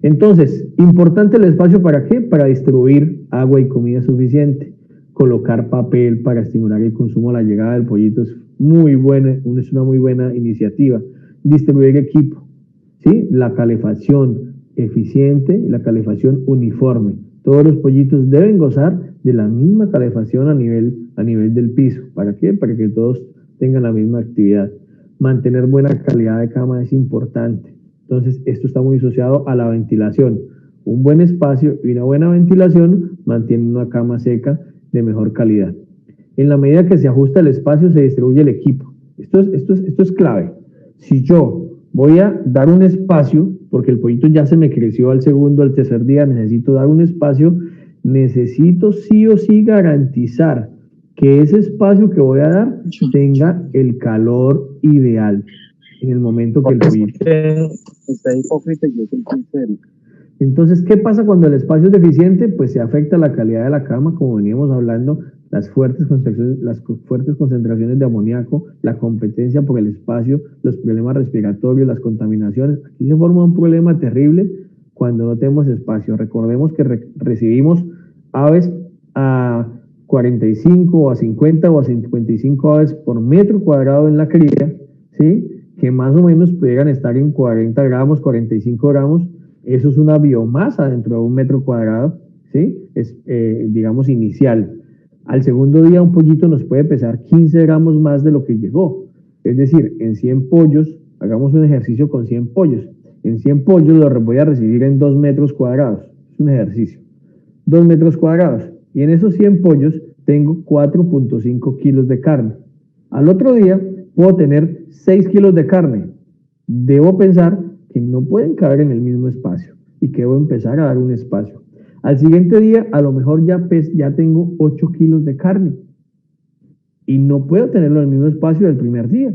Entonces, importante el espacio, ¿para qué? Para distribuir agua y comida suficiente. Colocar papel para estimular el consumo, la llegada del pollito es una muy buena iniciativa. Distribuir equipo, ¿sí? La calefacción eficiente, la calefacción uniforme. Todos los pollitos deben gozar de la misma calefacción a nivel del piso. ¿Para qué? Para que todos tengan la misma actividad. Mantener buena calidad de cama es importante. Entonces, esto está muy asociado a la ventilación. Un buen espacio y una buena ventilación mantienen una cama seca de mejor calidad. En la medida que se ajusta el espacio, se distribuye el equipo. Esto es clave. Si yo voy a dar un espacio porque el pollito ya se me creció al segundo, al tercer día, necesito dar un espacio, necesito sí o sí garantizar que ese espacio que voy a dar tenga el calor ideal en el momento que el pollito. Usted es hipócrita y yo soy sincero. Entonces, ¿qué pasa cuando el espacio es deficiente? Pues se afecta la calidad de la cama, como veníamos hablando, las fuertes concentraciones de amoníaco, la competencia por el espacio, los problemas respiratorios, las contaminaciones. Aquí se forma un problema terrible cuando no tenemos espacio. Recordemos que recibimos aves a 45 o a 50 o a 55 aves por metro cuadrado en la cría, ¿sí? Que más o menos pudieran estar en 40 gramos, 45 gramos. Eso es una biomasa dentro de un metro cuadrado, ¿sí? Es, digamos, inicial. Al segundo día un pollito nos puede pesar 15 gramos más de lo que llegó. Es decir, en 100 pollos, hagamos un ejercicio con 100 pollos. En 100 pollos los voy a recibir en 2 metros cuadrados. Es un ejercicio. 2 metros cuadrados. Y en esos 100 pollos tengo 4.5 kilos de carne. Al otro día puedo tener 6 kilos de carne. Debo pensar que no pueden caber en el mismo espacio y que debo empezar a dar un espacio. Al siguiente día, a lo mejor ya tengo 8 kilos de carne y no puedo tenerlo en el mismo espacio del primer día,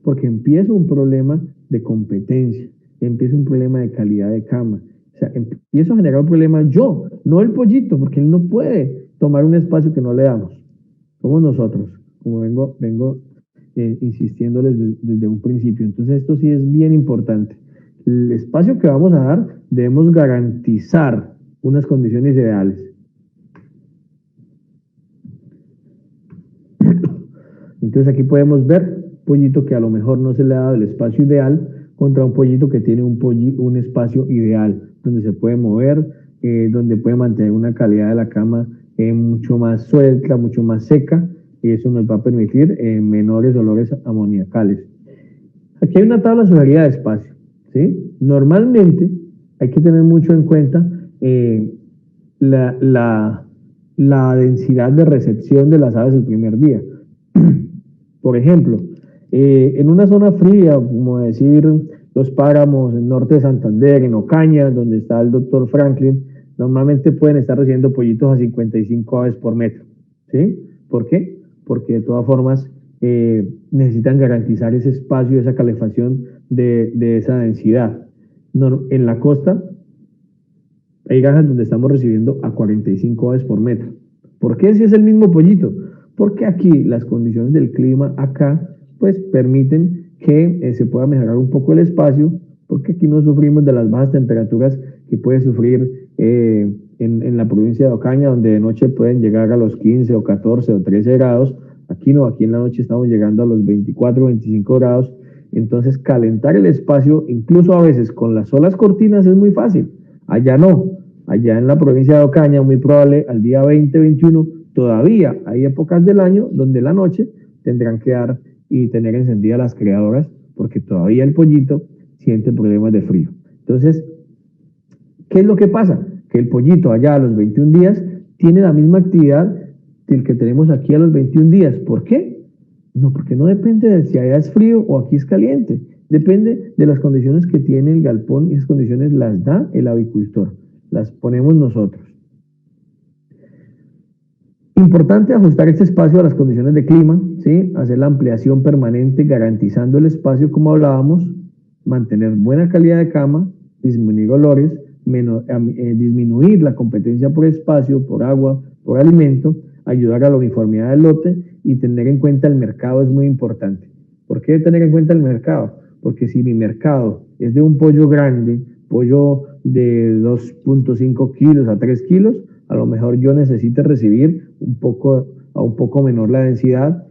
porque empiezo un problema de competencia, empiezo un problema de calidad de cama. O sea, empiezo a generar un problema yo, no el pollito, porque él no puede tomar un espacio que no le damos. Somos nosotros, como vengo insistiéndoles desde un principio. Entonces, esto sí es bien importante. El espacio que vamos a dar, debemos garantizar unas condiciones ideales. Entonces aquí podemos ver pollito que a lo mejor no se le ha dado el espacio ideal contra un pollito que tiene un espacio ideal, donde se puede mover, donde puede mantener una calidad de la cama mucho más suelta, mucho más seca, y eso nos va a permitir menores olores amoníacales. Aquí hay una tabla sugerida de espacio, ¿sí? Normalmente hay que tener mucho en cuenta la densidad de recepción de las aves el primer día. Por ejemplo, en una zona fría, como decir los páramos, en norte de Santander, en Ocaña, donde está el doctor Franklin, normalmente pueden estar recibiendo pollitos a 55 aves por metro, ¿sí? ¿Por qué? Porque de todas formas necesitan garantizar ese espacio, esa calefacción de esa densidad. En la costa hay granjas donde estamos recibiendo a 45 aves por metro. ¿Por qué si es el mismo pollito? Porque aquí las condiciones del clima acá pues permiten que se pueda mejorar un poco el espacio, porque aquí no sufrimos de las bajas temperaturas que puede sufrir en la provincia de Ocaña, donde de noche pueden llegar a los 15 o 14 o 13 grados. Aquí no, aquí en la noche estamos llegando a los 24 o 25 grados. Entonces calentar el espacio, incluso a veces con las solas cortinas, es muy fácil. Allá no, allá en la provincia de Ocaña, muy probable al día 20-21, todavía hay épocas del año donde la noche tendrán que dar y tener encendidas las criadoras, porque todavía el pollito siente problemas de frío. Entonces, ¿qué es lo que pasa? Que el pollito allá a los 21 días tiene la misma actividad del que tenemos aquí a los 21 días. ¿Por qué? No, porque no depende de si allá es frío o aquí es caliente. Depende de las condiciones que tiene el galpón, y esas condiciones las da el avicultor, las ponemos nosotros. Importante ajustar este espacio a las condiciones de clima, ¿sí? Hacer la ampliación permanente garantizando el espacio como hablábamos, mantener buena calidad de cama, disminuir olores, disminuir la competencia por espacio, por agua, por alimento, ayudar a la uniformidad del lote y tener en cuenta el mercado es muy importante. ¿Por qué tener en cuenta el mercado? Porque si mi mercado es de un pollo grande, pollo de 2.5 kilos a 3 kilos, a lo mejor yo necesito recibir a un poco menor la densidad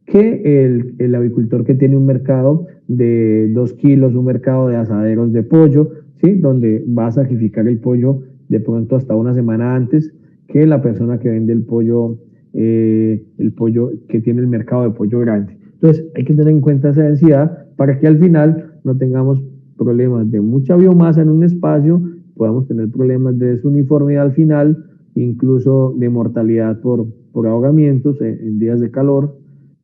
que el avicultor que tiene un mercado de 2 kilos, un mercado de asaderos de pollo, ¿sí? Donde va a sacrificar el pollo de pronto hasta una semana antes que la persona que vende el pollo que tiene el mercado de pollo grande. Entonces hay que tener en cuenta esa densidad para que al final no tengamos problemas de mucha biomasa en un espacio, podamos tener problemas de desuniformidad al final, incluso de mortalidad por ahogamientos en días de calor.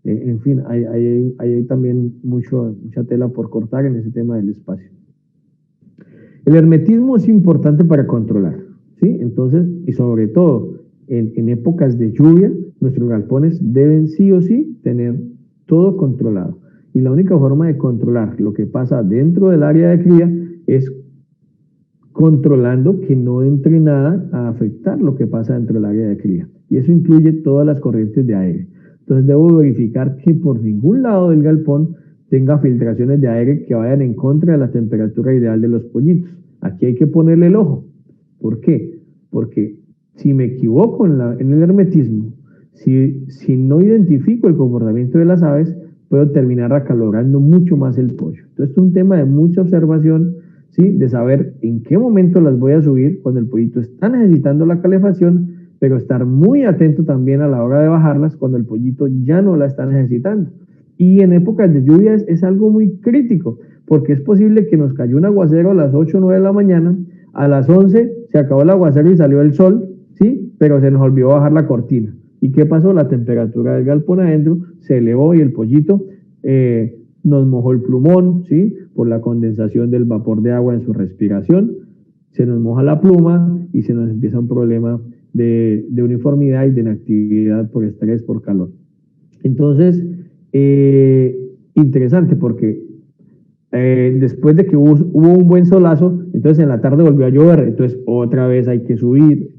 En fin, hay también mucha tela por cortar en ese tema del espacio. El hermetismo es importante para controlar, ¿sí? Entonces, y sobre todo en épocas de lluvia, nuestros galpones deben sí o sí tener todo controlado. Y la única forma de controlar lo que pasa dentro del área de cría es controlando que no entre nada a afectar lo que pasa dentro del área de cría. Y eso incluye todas las corrientes de aire. Entonces debo verificar que por ningún lado del galpón tenga filtraciones de aire que vayan en contra de la temperatura ideal de los pollitos. Aquí hay que ponerle el ojo. ¿Por qué? Porque si me equivoco en el hermetismo, si no identifico el comportamiento de las aves, puedo terminar acalorando mucho más el pollo. Entonces, es un tema de mucha observación, ¿sí? De saber en qué momento las voy a subir cuando el pollito está necesitando la calefacción, pero estar muy atento también a la hora de bajarlas cuando el pollito ya no la está necesitando. Y en épocas de lluvias es algo muy crítico, porque es posible que nos cayó un aguacero a las 8 o 9 de la mañana, a las 11 se acabó el aguacero y salió el sol, ¿sí? Pero se nos olvidó bajar la cortina. ¿Y qué pasó? La temperatura del galpón adentro se elevó y el pollito nos mojó el plumón, ¿sí? Por la condensación del vapor de agua en su respiración, se nos moja la pluma y se nos empieza un problema de uniformidad y de inactividad por estrés, por calor. Entonces, interesante porque después de que hubo un buen solazo, entonces en la tarde volvió a llover, entonces otra vez hay que subir.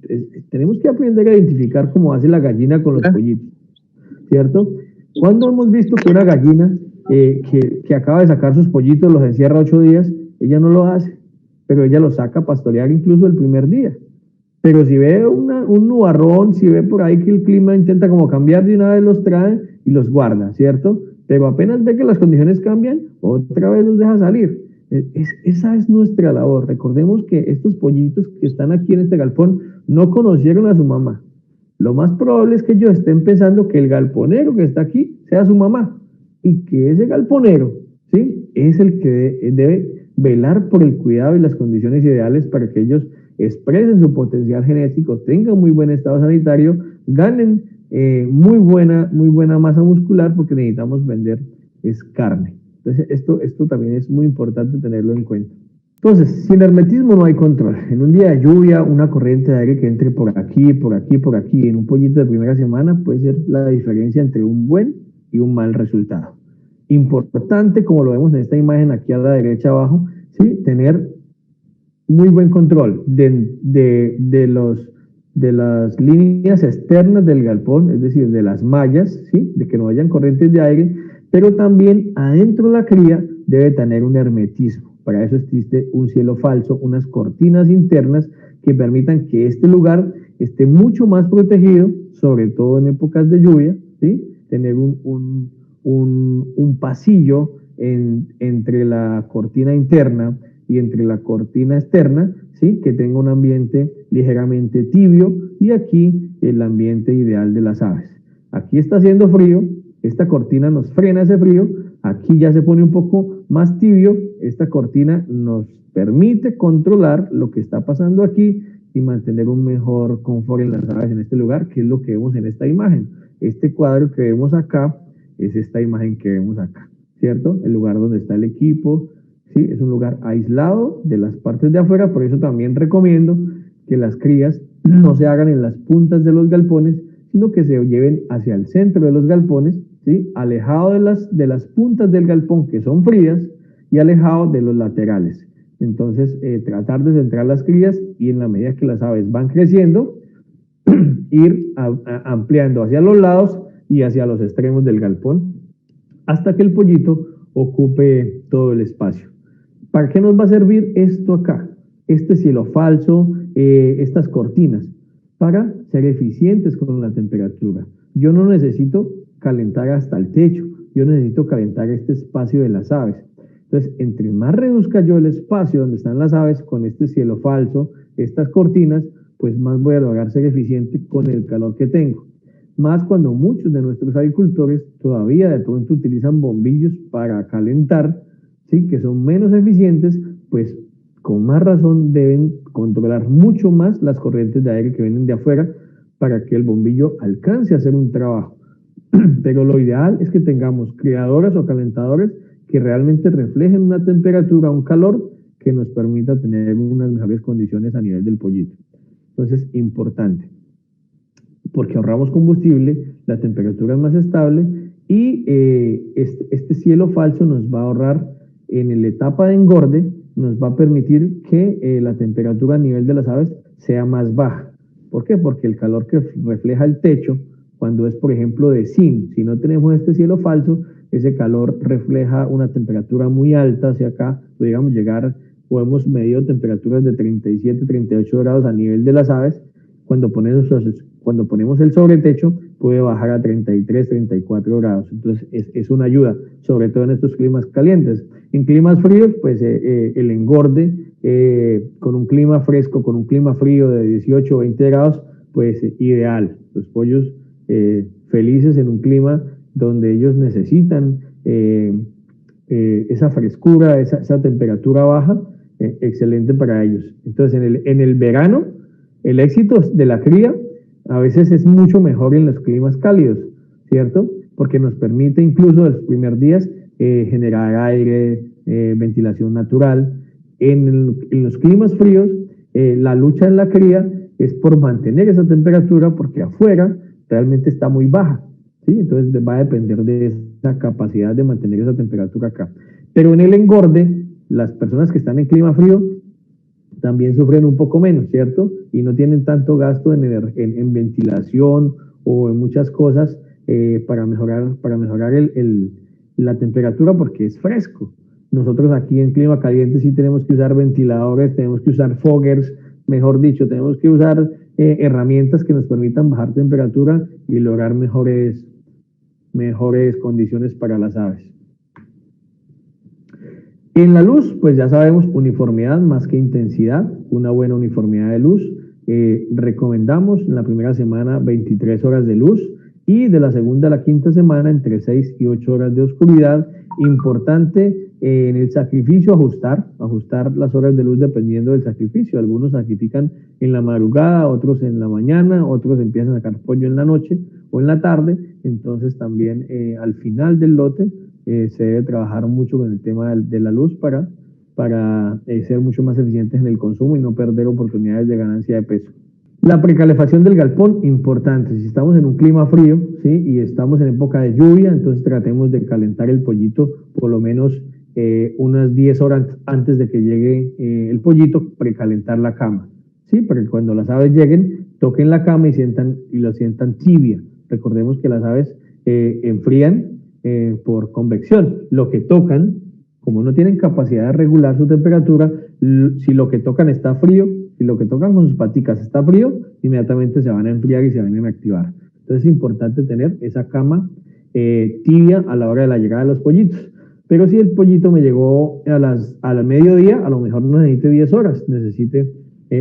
Tenemos que aprender a identificar cómo hace la gallina con los pollitos, ¿cierto? ¿Cuándo hemos visto que una gallina que acaba de sacar sus pollitos los encierra 8 días? Ella no lo hace, pero ella los saca a pastorear incluso el primer día. Pero si ve un nubarrón, si ve por ahí que el clima intenta como cambiar, de una vez los trae y los guarda, ¿cierto? Pero apenas ve que las condiciones cambian, otra vez los deja salir. Esa es nuestra labor. Recordemos que estos pollitos que están aquí en este galpón no conocieron a su mamá. Lo más probable es que ellos estén pensando que el galponero que está aquí sea su mamá y que ese galponero, ¿sí? Es el que debe velar por el cuidado y las condiciones ideales para que ellos expresen su potencial genético, tengan muy buen estado sanitario, ganen muy buena masa muscular, porque necesitamos vender es carne. Entonces esto también es muy importante tenerlo en cuenta. Entonces, sin hermetismo no hay control. En un día de lluvia, una corriente de aire que entre por aquí, por aquí, por aquí, en un pollito de primera semana, puede ser la diferencia entre un buen y un mal resultado. Importante, como lo vemos en esta imagen aquí a la derecha abajo, ¿sí? Tener muy buen control de las líneas externas del galpón, es decir, de las mallas, ¿sí? De que no hayan corrientes de aire, pero también adentro de la cría debe tener un hermetismo. Para eso existe un cielo falso, unas cortinas internas que permitan que este lugar esté mucho más protegido, sobre todo en épocas de lluvia, ¿sí? Tener un pasillo entre la cortina interna y entre la cortina externa, ¿sí? Que tenga un ambiente ligeramente tibio, y aquí el ambiente ideal de las aves. Aquí está haciendo frío, esta cortina nos frena ese frío, aquí ya se pone un poco más tibio, esta cortina nos permite controlar lo que está pasando aquí y mantener un mejor confort en las aves en este lugar, que es lo que vemos en esta imagen. Este cuadro que vemos acá es esta imagen que vemos acá, ¿cierto? El lugar donde está el equipo, ¿sí? Es un lugar aislado de las partes de afuera, por eso también recomiendo que las crías no se hagan en las puntas de los galpones, sino que se lleven hacia el centro de los galpones, ¿sí? Alejado de las puntas del galpón que son frías y alejado de los laterales. Entonces, tratar de centrar las crías y en la medida que las aves van creciendo, ir ampliando hacia los lados y hacia los extremos del galpón hasta que el pollito ocupe todo el espacio. ¿Para qué nos va a servir esto acá? Este cielo falso, estas cortinas, para ser eficientes con la temperatura. Yo no necesito calentar hasta el techo, yo necesito calentar este espacio de las aves. Entonces, entre más reduzca yo el espacio donde están las aves con este cielo falso, estas cortinas, pues más voy a lograr ser eficiente con el calor que tengo. Más cuando muchos de nuestros agricultores todavía de pronto utilizan bombillos para calentar, ¿sí? Que son menos eficientes, pues con más razón deben controlar mucho más las corrientes de aire que vienen de afuera para que el bombillo alcance a hacer un trabajo. Pero lo ideal es que tengamos criadoras o calentadores que realmente reflejen una temperatura, un calor que nos permita tener unas mejores condiciones a nivel del pollito. Entonces, importante, porque ahorramos combustible, la temperatura es más estable y este cielo falso nos va a ahorrar en la etapa de engorde, nos va a permitir que la temperatura a nivel de las aves sea más baja. ¿Por qué? Porque el calor que refleja el techo, cuando es, por ejemplo, de zinc, si no tenemos este cielo falso, ese calor refleja una temperatura muy alta hacia acá, podríamos llegar, o hemos medido temperaturas de 37, 38 grados a nivel de las aves. Cuando ponemos el sobretecho, puede bajar a 33, 34 grados. Entonces, es una ayuda, sobre todo en estos climas calientes. En climas fríos, pues el engorde, con un clima fresco, con un clima frío de 18 o 20 grados, pues ideal. Los pollos felices en un clima donde ellos necesitan esa frescura, esa temperatura baja, excelente para ellos. Entonces, en el verano, el éxito de la cría a veces es mucho mejor en los climas cálidos, ¿cierto? Porque nos permite incluso en los primeros días generar aire, ventilación natural. En los climas fríos, la lucha en la cría es por mantener esa temperatura porque afuera realmente está muy baja, ¿sí? Entonces va a depender de esa capacidad de mantener esa temperatura acá. Pero en el engorde, las personas que están en clima frío también sufren un poco menos, ¿cierto? Y no tienen tanto gasto en ventilación o en muchas cosas para mejorar la temperatura porque es fresco. Nosotros aquí en clima caliente sí tenemos que usar ventiladores, tenemos que usar foggers, mejor dicho, tenemos que usar herramientas que nos permitan bajar temperatura y lograr mejores condiciones para las aves. En la luz, pues ya sabemos, uniformidad más que intensidad, una buena uniformidad de luz. Recomendamos en la primera semana 23 horas de luz y de la segunda a la quinta semana entre 6 y 8 horas de oscuridad. Importante en el sacrificio ajustar las horas de luz dependiendo del sacrificio. Algunos sacrifican en la madrugada, otros en la mañana, otros empiezan a sacar pollo en la noche o en la tarde. Entonces también al final del lote se debe trabajar mucho con el tema de la luz para ser mucho más eficientes en el consumo y no perder oportunidades de ganancia de peso. La precalefacción del galpón, importante. Si estamos en un clima frío, ¿sí? Y estamos en época de lluvia, entonces tratemos de calentar el pollito por lo menos unas 10 horas antes de que llegue el pollito, precalentar la cama, ¿sí? Para que cuando las aves lleguen, toquen la cama y lo sientan tibia. Recordemos que las aves enfrían por convección. Lo que tocan, como no tienen capacidad de regular su temperatura, si lo que tocan está frío, si lo que tocan con sus paticas está frío, inmediatamente se van a enfriar y se van a inactivar. Entonces es importante tener esa cama tibia a la hora de la llegada de los pollitos. Pero si el pollito me llegó al mediodía, a lo mejor no necesite 10 horas, necesite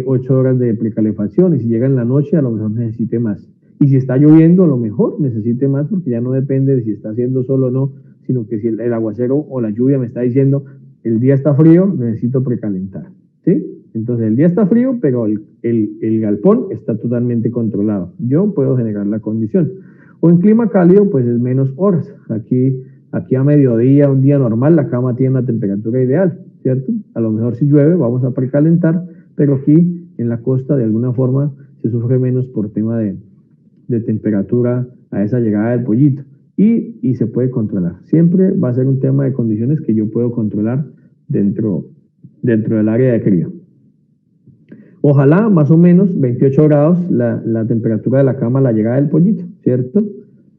8 horas de precalefacción, y si llega en la noche, a lo mejor necesite más. Y si está lloviendo, a lo mejor necesite más, porque ya no depende de si está haciendo sol o no, sino que si el aguacero o la lluvia me está diciendo, el día está frío, necesito precalentar, ¿sí? Entonces el día está frío, pero el galpón está totalmente controlado. Yo puedo generar la condición. O en clima cálido, pues es menos horas. Aquí a mediodía, un día normal, la cama tiene una temperatura ideal, ¿cierto? A lo mejor si llueve, vamos a precalentar, pero aquí en la costa de alguna forma se sufre menos por tema de temperatura a esa llegada del pollito y se puede controlar. Siempre va a ser un tema de condiciones que yo puedo controlar dentro del área de cría. Ojalá más o menos 28 grados la temperatura de la cama a la llegada del pollito, ¿cierto?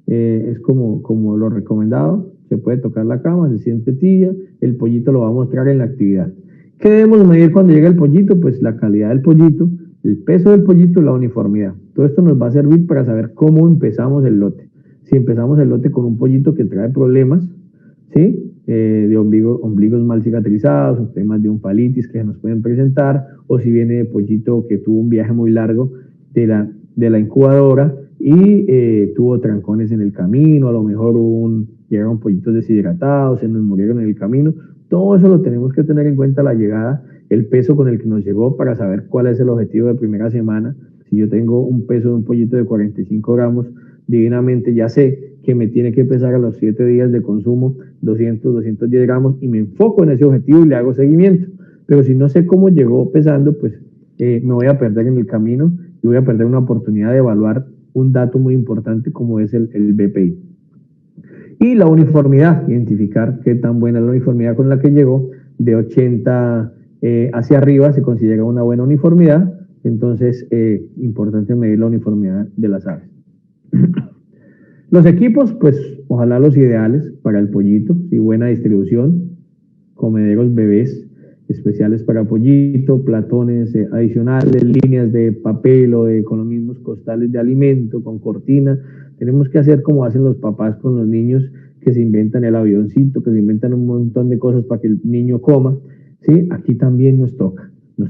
Es como lo recomendado. Se puede tocar la cama, se siente tibia, el pollito lo va a mostrar en la actividad. ¿Qué debemos medir cuando llega el pollito? Pues la calidad del pollito, el peso del pollito, la uniformidad. Todo esto nos va a servir para saber cómo empezamos el lote. Si empezamos el lote con un pollito que trae problemas, ¿sí? De ombligos mal cicatrizados, o temas de ompalitis que se nos pueden presentar, o si viene de pollito que tuvo un viaje muy largo de la incubadora y tuvo trancones en el camino, a lo mejor llegaron pollitos deshidratados, se nos murieron en el camino. Todo eso lo tenemos que tener en cuenta a la llegada, el peso con el que nos llegó para saber cuál es el objetivo de primera semana. Si yo tengo un peso de un pollito de 45 gramos, divinamente ya sé que me tiene que pesar a los 7 días de consumo 200, 210 gramos y me enfoco en ese objetivo y le hago seguimiento. pero si no sé cómo llegó pesando, pues me voy a perder en el camino y voy a perder una oportunidad de evaluar un dato muy importante como es el BPI. Y la uniformidad, identificar qué tan buena es la uniformidad con la que llegó, de 80 hacia arriba se considera una buena uniformidad, entonces importante medir la uniformidad de las aves. Los equipos, pues ojalá los ideales para el pollito, y buena distribución, comederos bebés especiales para pollito, platones adicionales, líneas de papel o de economismos costales de alimento con cortina. Tenemos que hacer como hacen los papás con los niños, que se inventan el avioncito, que se inventan un montón de cosas para que el niño coma. ¿Sí? Aquí también nos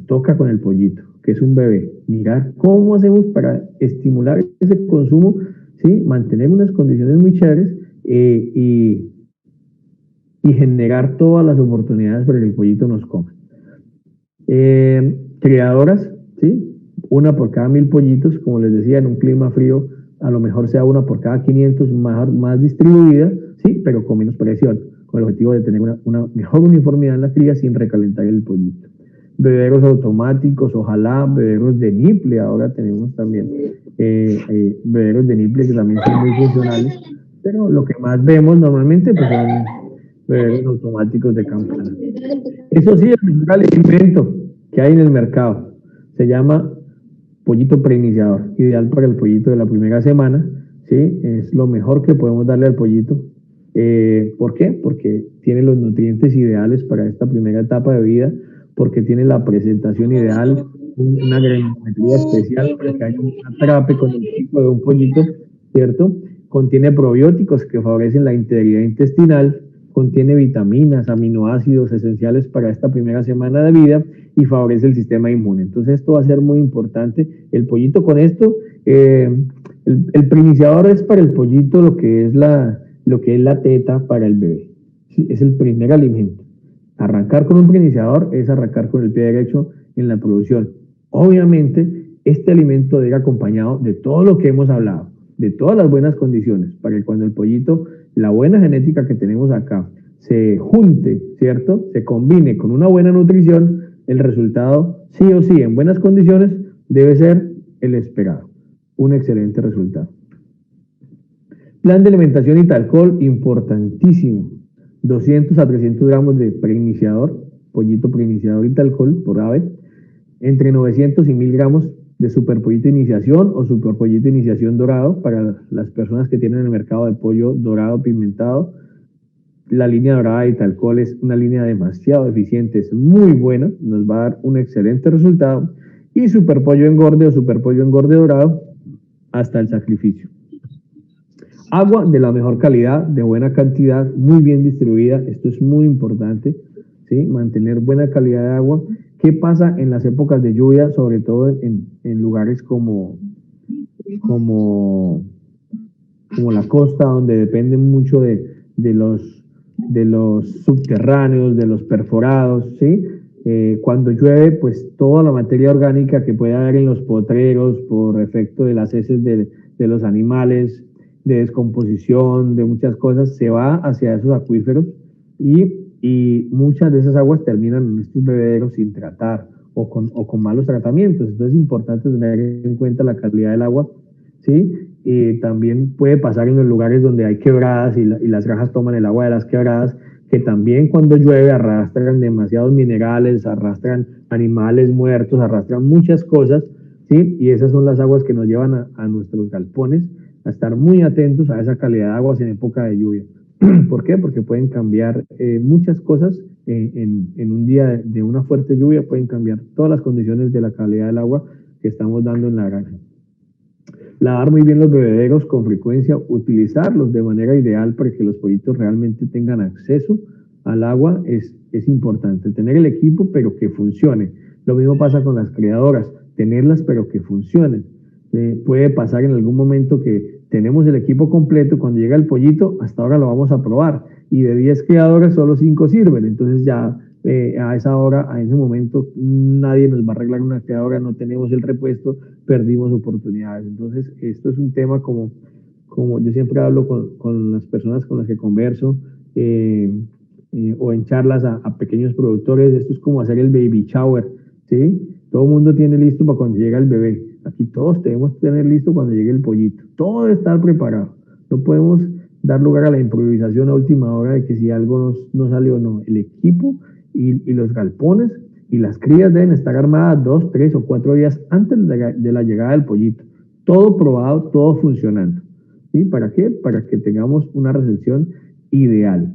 toca con el pollito, que es un bebé, mirar cómo hacemos para estimular ese consumo, ¿sí? Mantener unas condiciones muy chéveres y generar todas las oportunidades para que el pollito nos coma. Criadoras, ¿sí? Una por cada 1000 pollitos, como les decía, en un clima frío, a lo mejor sea una por cada 500 más distribuida, ¿sí? Pero con menos presión, con el objetivo de tener una mejor uniformidad en la cría sin recalentar el pollito. Bebederos automáticos, ojalá, bebederos de niple, ahora tenemos también bebederos de niple que también son muy funcionales, pero lo que más vemos normalmente pues son bebederos automáticos de campana. Eso sí, el mejor alimento que hay en el mercado se llama pollito preiniciador, ideal para el pollito de la primera semana, ¿sí? Es lo mejor que podemos darle al pollito. ¿Por qué? Porque tiene los nutrientes ideales para esta primera etapa de vida, porque tiene la presentación ideal, una granometría especial para que haya un atrape con el pico de un pollito, ¿cierto? Contiene probióticos que favorecen la integridad intestinal, contiene vitaminas, aminoácidos esenciales para esta primera semana de vida y favorece el sistema inmune. Entonces esto va a ser muy importante. El pollito con esto, el preiniciador es para el pollito lo que es la teta para el bebé. ¿Sí? Es el primer alimento. Arrancar con un preiniciador es arrancar con el pie derecho en la producción. Obviamente, este alimento debe ir acompañado de todo lo que hemos hablado, de todas las buenas condiciones, para que cuando el pollito, la buena genética que tenemos acá, se junte, ¿cierto? Se combine con una buena nutrición, el resultado, sí o sí, en buenas condiciones, debe ser el esperado. Un excelente resultado. Plan de alimentación y talcol, importantísimo. 200 a 300 gramos de preiniciador, pollito preiniciador y talcol por ave, entre 900 y 1000 gramos de superpollito iniciación o superpollito iniciación dorado para las personas que tienen el mercado de pollo dorado pimentado. La línea dorada de talcol es una línea demasiado eficiente, es muy buena, nos va a dar un excelente resultado. Y superpollo engorde o superpollo engorde dorado hasta el sacrificio. Agua de la mejor calidad, de buena cantidad, muy bien distribuida. Esto es muy importante, ¿sí? Mantener buena calidad de agua. ¿Qué pasa en las épocas de lluvia, sobre todo en lugares como la costa, donde dependen mucho de los subterráneos, de los perforados, ¿sí? Cuando llueve, pues toda la materia orgánica que puede haber en los potreros por efecto de las heces de los animales, de descomposición, de muchas cosas, se va hacia esos acuíferos y muchas de esas aguas terminan en estos bebederos sin tratar o con malos tratamientos. Entonces es importante tener en cuenta la calidad del agua, ¿sí? También puede pasar en los lugares donde hay quebradas y las granjas toman el agua de las quebradas, que también cuando llueve arrastran demasiados minerales, arrastran animales muertos, arrastran muchas cosas, ¿sí? Y esas son las aguas que nos llevan a nuestros galpones, a estar muy atentos a esa calidad de aguas en época de lluvia. ¿Por qué? Porque pueden cambiar muchas cosas en un día de una fuerte lluvia, pueden cambiar todas las condiciones de la calidad del agua que estamos dando en la granja. Lavar muy bien los bebederos con frecuencia, utilizarlos de manera ideal para que los pollitos realmente tengan acceso al agua es importante. Tener el equipo, pero que funcione. Lo mismo pasa con las criadoras, tenerlas, pero que funcionen. Puede pasar en algún momento que tenemos el equipo completo, cuando llega el pollito, hasta ahora lo vamos a probar, y de 10 criadoras solo 5 sirven, entonces ya a esa hora, a ese momento, nadie nos va a arreglar una criadora, no tenemos el repuesto, perdimos oportunidades. Entonces, esto es un tema como yo siempre hablo con las personas con las que converso, o en charlas a pequeños productores. Esto es como hacer el baby shower, ¿sí? Todo el mundo tiene listo para cuando llega el bebé. Aquí todos tenemos que tener listo cuando llegue el pollito. Todo debe estar preparado. No podemos dar lugar a la improvisación a última hora de que si algo no salió o no. El equipo y los galpones y las crías deben estar armadas 2, 3 o 4 días antes de la llegada del pollito. Todo probado, todo funcionando. ¿Sí? ¿Para qué? Para que tengamos una recepción ideal.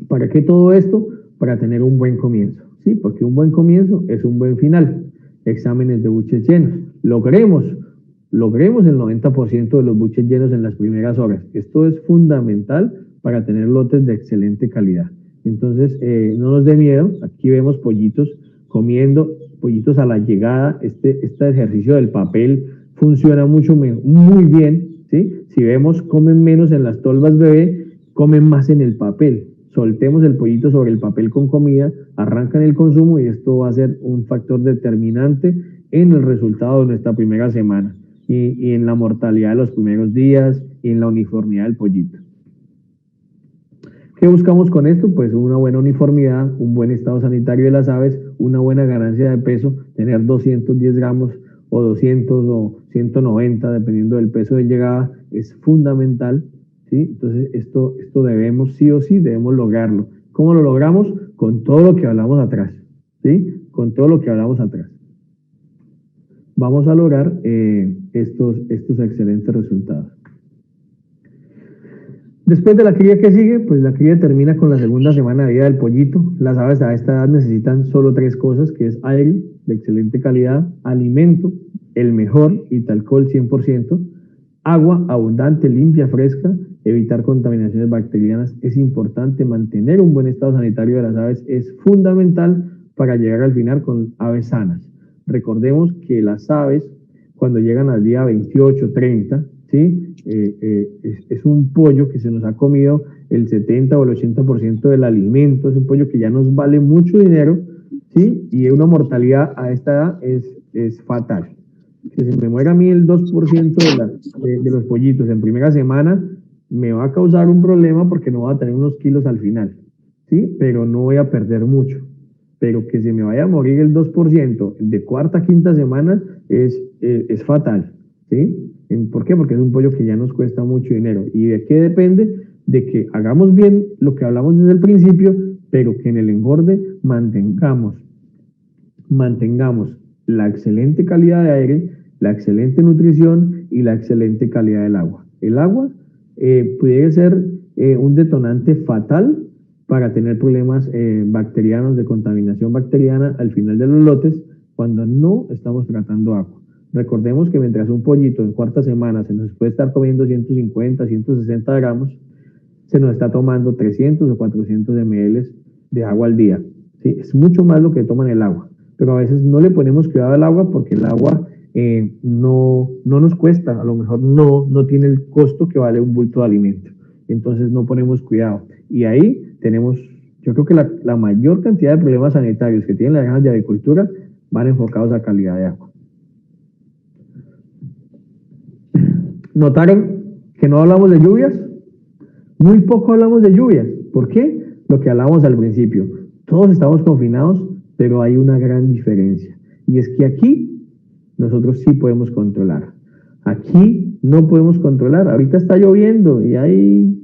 ¿Para qué todo esto? Para tener un buen comienzo, ¿sí? Porque un buen comienzo es un buen final. Exámenes de buches llenos. Logremos el 90% de los buches llenos en las primeras horas. Esto es fundamental para tener lotes de excelente calidad. Entonces, no nos dé miedo. Aquí vemos pollitos comiendo, pollitos a la llegada. Este ejercicio del papel funciona muy bien, ¿sí? Si vemos, comen menos en las tolvas bebé, comen más en el papel. Soltemos el pollito sobre el papel con comida, arrancan el consumo y esto va a ser un factor determinante en el resultado de nuestra primera semana y en la mortalidad de los primeros días y en la uniformidad del pollito. ¿Qué buscamos con esto? Pues una buena uniformidad, un buen estado sanitario de las aves, una buena ganancia de peso, tener 210 gramos o 200 o 190, dependiendo del peso de llegada, es fundamental. ¿Sí? Entonces, esto debemos, sí o sí, debemos lograrlo. ¿Cómo lo logramos? Con todo lo que hablamos atrás, ¿sí? Con todo lo que hablamos atrás. Vamos a lograr estos excelentes resultados. Después de la cría que sigue, pues la cría termina con la segunda semana de vida del pollito. Las aves a esta edad necesitan solo 3 cosas, que es aire de excelente calidad, alimento, el mejor, Italcol 100%, agua abundante, limpia, fresca, evitar contaminaciones bacterianas. Es importante mantener un buen estado sanitario de las aves, es fundamental para llegar al final con aves sanas. Recordemos que las aves, cuando llegan al día 28, 30, ¿sí? Es un pollo que se nos ha comido el 70 o el 80% del alimento, es un pollo que ya nos vale mucho dinero, ¿sí? Y una mortalidad a esta edad es fatal. Que se me muera a mí el 2% de los pollitos en primera semana, me va a causar un problema porque no voy a tener unos kilos al final, ¿sí? Pero no voy a perder mucho. Pero que se me vaya a morir el 2% de cuarta, quinta semana es fatal, ¿sí? ¿Por qué? Porque es un pollo que ya nos cuesta mucho dinero. ¿Y de qué depende? De que hagamos bien lo que hablamos desde el principio, pero que en el engorde mantengamos la excelente calidad de aire, la excelente nutrición y la excelente calidad del agua. El agua puede ser un detonante fatal para tener problemas bacterianos, de contaminación bacteriana al final de los lotes cuando no estamos tratando agua. Recordemos que mientras un pollito en cuarta semana se nos puede estar comiendo 150, 160 gramos, se nos está tomando 300 o 400 ml de agua al día. ¿Sí? Es mucho más lo que toman el agua, pero a veces no le ponemos cuidado al agua porque el agua no nos cuesta, a lo mejor no tiene el costo que vale un bulto de alimento. Entonces no ponemos cuidado. Y ahí tenemos, yo creo que la mayor cantidad de problemas sanitarios que tienen las granjas de agricultura van enfocados a calidad de agua. ¿Notaron que no hablamos de lluvias? Muy poco hablamos de lluvias. ¿Por qué? Lo que hablamos al principio. Todos estamos confinados, pero hay una gran diferencia. Y es que aquí nosotros sí podemos controlar. Aquí no podemos controlar. Ahorita está lloviendo y hay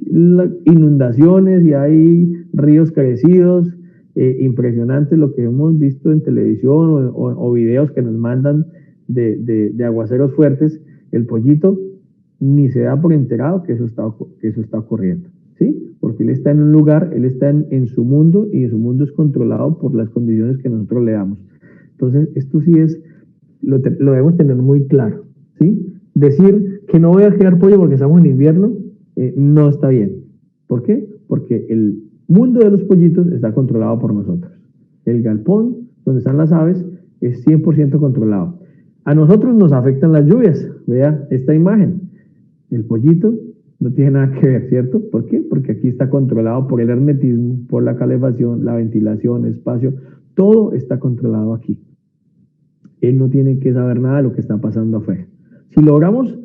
inundaciones y hay ríos crecidos. Impresionante lo que hemos visto en televisión o videos que nos mandan de aguaceros fuertes. El pollito ni se da por enterado que eso está ocurriendo, ¿sí? Porque él está en un lugar, él está en su mundo y su mundo es controlado por las condiciones que nosotros le damos. Entonces, esto sí lo debemos tener muy claro, ¿sí? Decir que no voy a criar pollo porque estamos en invierno no está bien. ¿Por qué? Porque el mundo de los pollitos está controlado por nosotros. El galpón, donde están las aves, es 100% controlado. A nosotros nos afectan las lluvias. Vea esta imagen. El pollito no tiene nada que ver, ¿cierto? ¿Por qué? Porque aquí está controlado por el hermetismo, por la calefacción, la ventilación, espacio, todo está controlado aquí. Él no tiene que saber nada de lo que está pasando afuera. Si logramos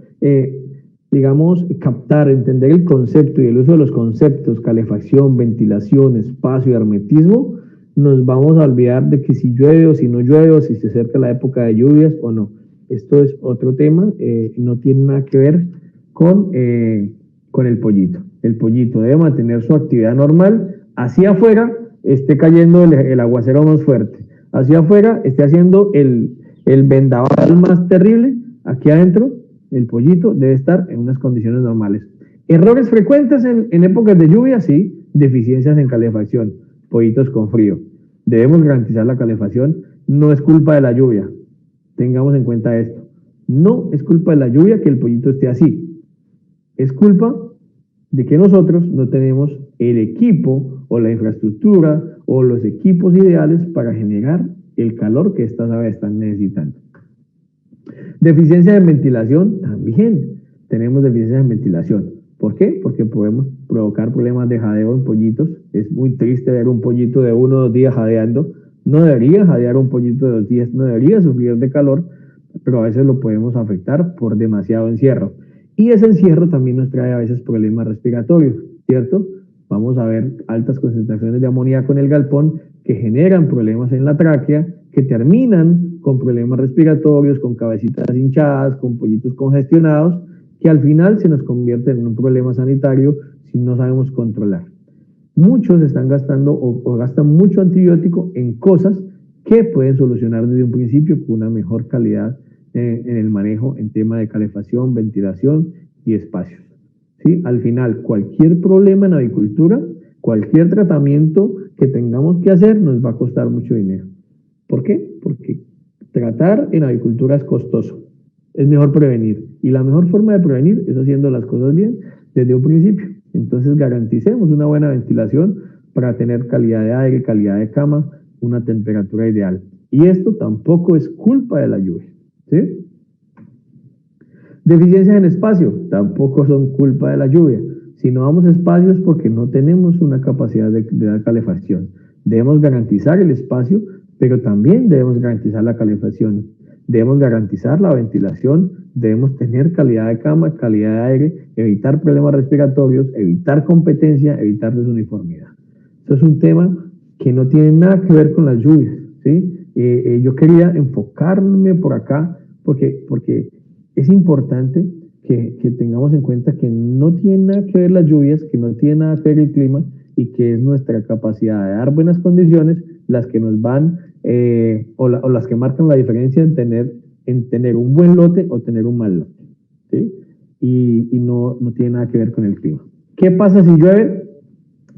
digamos, captar, entender el concepto y el uso de los conceptos, calefacción, ventilación, espacio y hermetismo, nos vamos a olvidar de que si llueve o si no llueve, o si se acerca la época de lluvias o no. Esto es otro tema, no tiene nada que ver con el pollito. El pollito debe mantener su actividad normal, hacia afuera esté cayendo el aguacero más fuerte, hacia afuera esté haciendo el vendaval más terrible, aquí adentro el pollito debe estar en unas condiciones normales. Errores frecuentes en épocas de lluvia, sí, deficiencias en calefacción, pollitos con frío. Debemos garantizar la calefacción, no es culpa de la lluvia, tengamos en cuenta esto. No es culpa de la lluvia que el pollito esté así, es culpa de que nosotros no tenemos el equipo o la infraestructura o los equipos ideales para generar el calor que estas aves están necesitando. Deficiencia en ventilación, también tenemos deficiencia en ventilación. ¿Por qué? Porque podemos provocar problemas de jadeo en pollitos. Es muy triste ver un pollito de 1 o 2 días jadeando. No debería jadear un pollito de 2 días, no debería sufrir de calor, pero a veces lo podemos afectar por demasiado encierro. Y ese encierro también nos trae a veces problemas respiratorios, ¿cierto? Vamos a ver altas concentraciones de amoníaco en el galpón que generan problemas en la tráquea, que terminan con problemas respiratorios, con cabecitas hinchadas, con pollitos congestionados, que al final se nos convierten en un problema sanitario si no sabemos controlar. Muchos están gastando o gastan mucho antibiótico en cosas que pueden solucionar desde un principio con una mejor calidad en el manejo en tema de calefacción, ventilación y espacios. ¿Sí? Al final, cualquier problema en avicultura, cualquier tratamiento que tengamos que hacer nos va a costar mucho dinero. ¿Por qué? Porque tratar en avicultura es costoso. Es mejor prevenir. Y la mejor forma de prevenir es haciendo las cosas bien desde un principio. Entonces garanticemos una buena ventilación para tener calidad de aire, calidad de cama, una temperatura ideal. Y esto tampoco es culpa de la lluvia. ¿Sí? Deficiencias en espacio, tampoco son culpa de la lluvia. Si no damos espacio es porque no tenemos una capacidad de dar calefacción. Debemos garantizar el espacio, pero también debemos garantizar la calefacción. Debemos garantizar la ventilación, debemos tener calidad de cama, calidad de aire, evitar problemas respiratorios, evitar competencia, evitar desuniformidad. Esto es un tema que no tiene nada que ver con las lluvias, ¿sí? Yo quería enfocarme por acá porque es importante que tengamos en cuenta que no tiene nada que ver las lluvias, que no tiene nada que ver el clima y que es nuestra capacidad de dar buenas condiciones las que nos van o las que marcan la diferencia en tener un buen lote o tener un mal lote, ¿sí? Y no tiene nada que ver con el clima. ¿Qué pasa si llueve?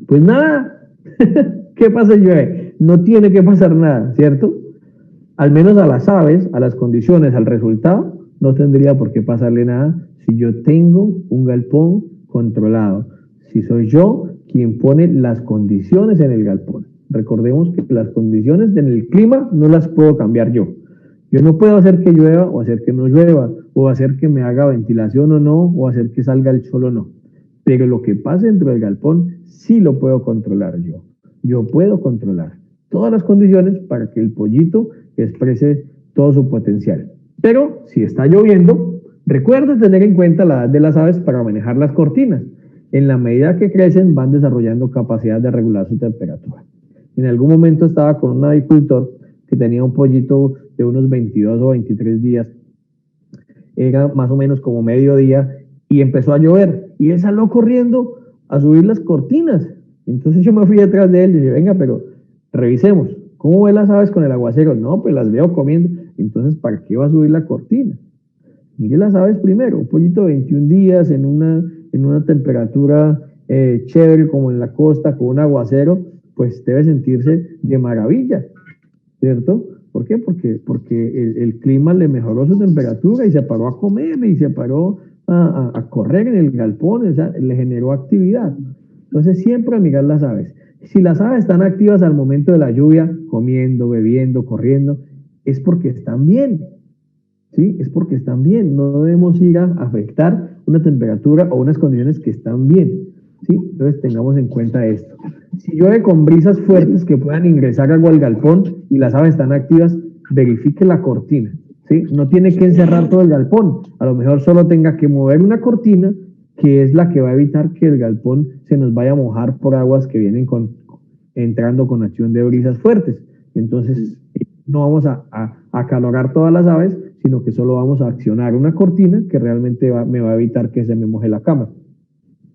Pues nada. ¿Qué pasa si llueve? No tiene que pasar nada, ¿cierto? Al menos a las aves, a las condiciones, al resultado, no tendría por qué pasarle nada si yo tengo un galpón controlado, si soy yo quien pone las condiciones en el galpón. Recordemos que las condiciones en el clima no las puedo cambiar yo. Yo no puedo hacer que llueva o hacer que no llueva, o hacer que me haga ventilación o no, o hacer que salga el sol o no. Pero lo que pase dentro del galpón sí lo puedo controlar yo. Yo puedo controlar todas las condiciones para que el pollito exprese todo su potencial. Pero si está lloviendo, recuerda tener en cuenta la edad de las aves para manejar las cortinas. En la medida que crecen van desarrollando capacidad de regular su temperatura. En algún momento estaba con un avicultor que tenía un pollito de unos 22 o 23 días, era más o menos como mediodía, y empezó a llover, y él salió corriendo a subir las cortinas. Entonces yo me fui detrás de él y dije, venga, pero revisemos, ¿cómo ve las aves con el aguacero? No, pues las veo comiendo. Entonces, ¿para qué va a subir la cortina? Mire las aves primero, un pollito de 21 días en una temperatura chévere como en la costa, con un aguacero, pues debe sentirse de maravilla, ¿cierto? ¿Por qué? Porque el clima le mejoró su temperatura y se paró a comer y se paró a correr en el galpón, o sea, le generó actividad. Entonces siempre a mirar las aves. Si las aves están activas al momento de la lluvia, comiendo, bebiendo, corriendo, es porque están bien, ¿sí? Es porque están bien. No debemos ir a afectar una temperatura o unas condiciones que están bien, ¿sí? Entonces tengamos en cuenta esto. Si llueve con brisas fuertes que puedan ingresar agua al galpón y las aves están activas, verifique la cortina, ¿sí? No tiene que encerrar todo el galpón, a lo mejor solo tenga que mover una cortina, que es la que va a evitar que el galpón se nos vaya a mojar por aguas que vienen entrando con acción de brisas fuertes. Entonces, no vamos a acalorar todas las aves, sino que solo vamos a accionar una cortina que realmente me va a evitar que se me moje la cama.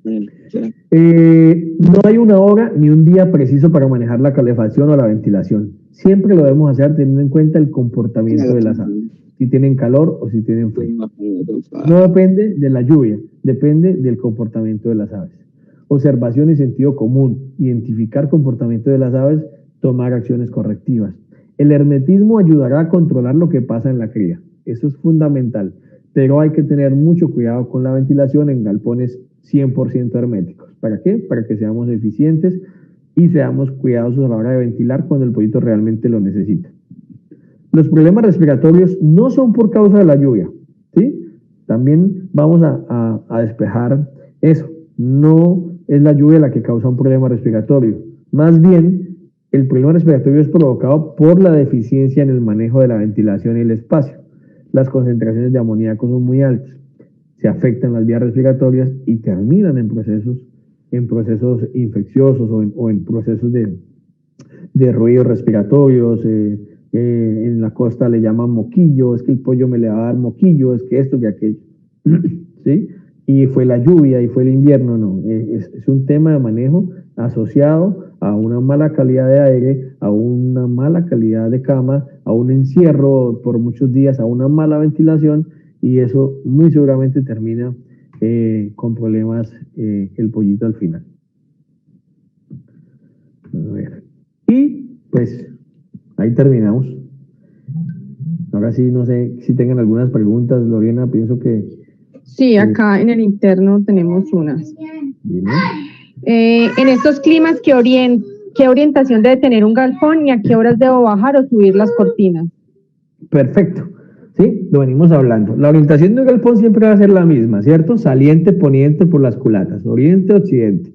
No hay una hora ni un día preciso para manejar la calefacción o la ventilación. Siempre lo debemos hacer teniendo en cuenta el comportamiento de las aves, si tienen calor o si tienen frío. No depende de la lluvia, depende del comportamiento de las aves. Observación y sentido común, identificar comportamiento de las aves, tomar acciones correctivas. El hermetismo ayudará a controlar lo que pasa en la cría, eso es fundamental, pero hay que tener mucho cuidado con la ventilación en galpones 100% herméticos. ¿Para qué? Para que seamos eficientes y seamos cuidadosos a la hora de ventilar cuando el pollito realmente lo necesita. Los problemas respiratorios no son por causa de la lluvia, ¿sí? También vamos a despejar eso. No es la lluvia la que causa un problema respiratorio. Más bien, el problema respiratorio es provocado por la deficiencia en el manejo de la ventilación y el espacio. Las concentraciones de amoníaco son muy altas, se afectan las vías respiratorias y terminan en procesos infecciosos o en procesos de ruidos respiratorios. En la costa le llaman moquillo, es que el pollo me le va a dar moquillo, es que esto, que aquello. ¿Sí? Y fue la lluvia y fue el invierno, no. Es un tema de manejo asociado a una mala calidad de aire, a una mala calidad de cama, a un encierro por muchos días, a una mala ventilación, y eso muy seguramente termina con problemas el pollito al final. A ver. Y pues ahí terminamos. Ahora sí, no sé si tengan algunas preguntas, Lorena, pienso que... Sí, acá en el interno tenemos unas. En estos climas, ¿qué orientación debe tener un galpón y a qué horas debo bajar o subir las cortinas? Perfecto. Sí, lo venimos hablando. La orientación de un galpón siempre va a ser la misma, ¿cierto? Saliente, poniente por las culatas, oriente, occidente.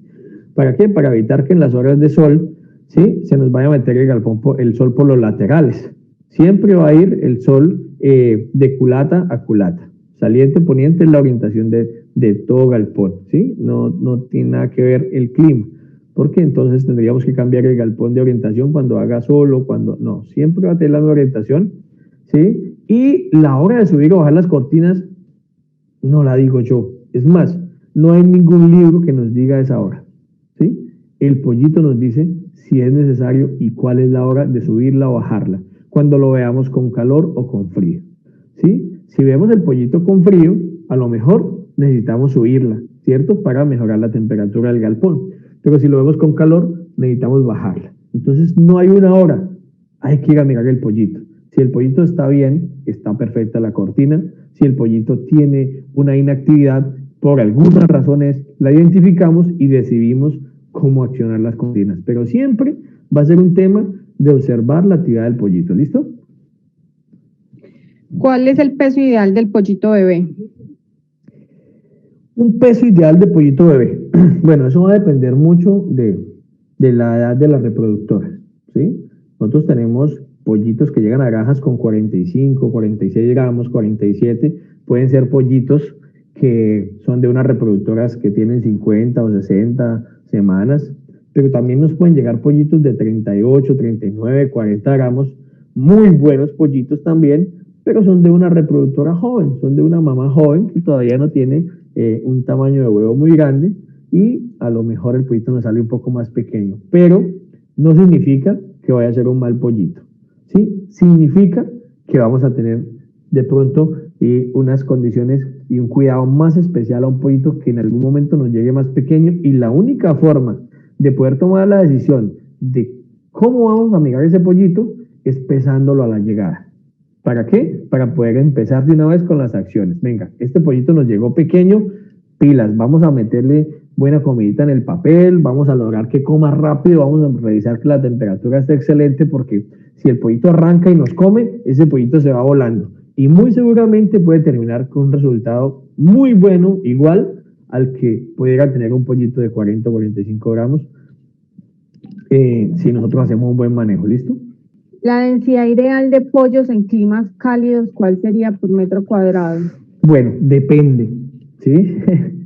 ¿Para qué? Para evitar que en las horas de sol, ¿sí?, se nos vaya a meter el sol por los laterales. Siempre va a ir el sol de culata a culata. Saliente, poniente es la orientación de todo galpón, ¿sí? No tiene nada que ver el clima, porque entonces tendríamos que cambiar el galpón de orientación cuando haga sol o cuando... No, siempre va a tener la misma orientación, ¿sí? Y la hora de subir o bajar las cortinas no la digo yo. Es más, no hay ningún libro que nos diga esa hora, ¿sí? El pollito nos dice si es necesario y cuál es la hora de subirla o bajarla, cuando lo veamos con calor o con frío, ¿sí? Si vemos el pollito con frío, a lo mejor necesitamos subirla, ¿cierto? Para mejorar la temperatura del galpón. Pero si lo vemos con calor, necesitamos bajarla. Entonces no hay una hora, hay que ir a mirar el pollito. Si el pollito está bien, está perfecta la cortina. Si el pollito tiene una inactividad, por algunas razones la identificamos y decidimos cómo accionar las cortinas. Pero siempre va a ser un tema de observar la actividad del pollito, ¿listo? ¿Cuál es el peso ideal del pollito bebé? Un peso ideal de pollito bebé. Bueno, eso va a depender mucho de la edad de las reproductoras, ¿sí? Nosotros tenemos pollitos que llegan a granjas con 45, 46 gramos, 47. Pueden ser pollitos que son de unas reproductoras que tienen 50 o 60 semanas, pero también nos pueden llegar pollitos de 38, 39, 40 gramos, muy buenos pollitos también, pero son de una reproductora joven, son de una mamá joven que todavía no tiene un tamaño de huevo muy grande y a lo mejor el pollito nos sale un poco más pequeño, pero no significa que vaya a ser un mal pollito, ¿sí? Significa que vamos a tener de pronto unas condiciones y un cuidado más especial a un pollito que en algún momento nos llegue más pequeño, y la única forma de poder tomar la decisión de cómo vamos a mirar ese pollito es pesándolo a la llegada. ¿Para qué? Para poder empezar de una vez con las acciones. Venga, este pollito nos llegó pequeño, pilas, vamos a meterle buena comidita en el papel, vamos a lograr que coma rápido, vamos a revisar que la temperatura esté excelente, porque si el pollito arranca y nos come, ese pollito se va volando y muy seguramente puede terminar con un resultado muy bueno, igual al que pudiera tener un pollito de 40 o 45 gramos si nosotros hacemos un buen manejo. ¿Listo? La densidad ideal de pollos en climas cálidos, ¿cuál sería por metro cuadrado? Bueno, depende, ¿sí?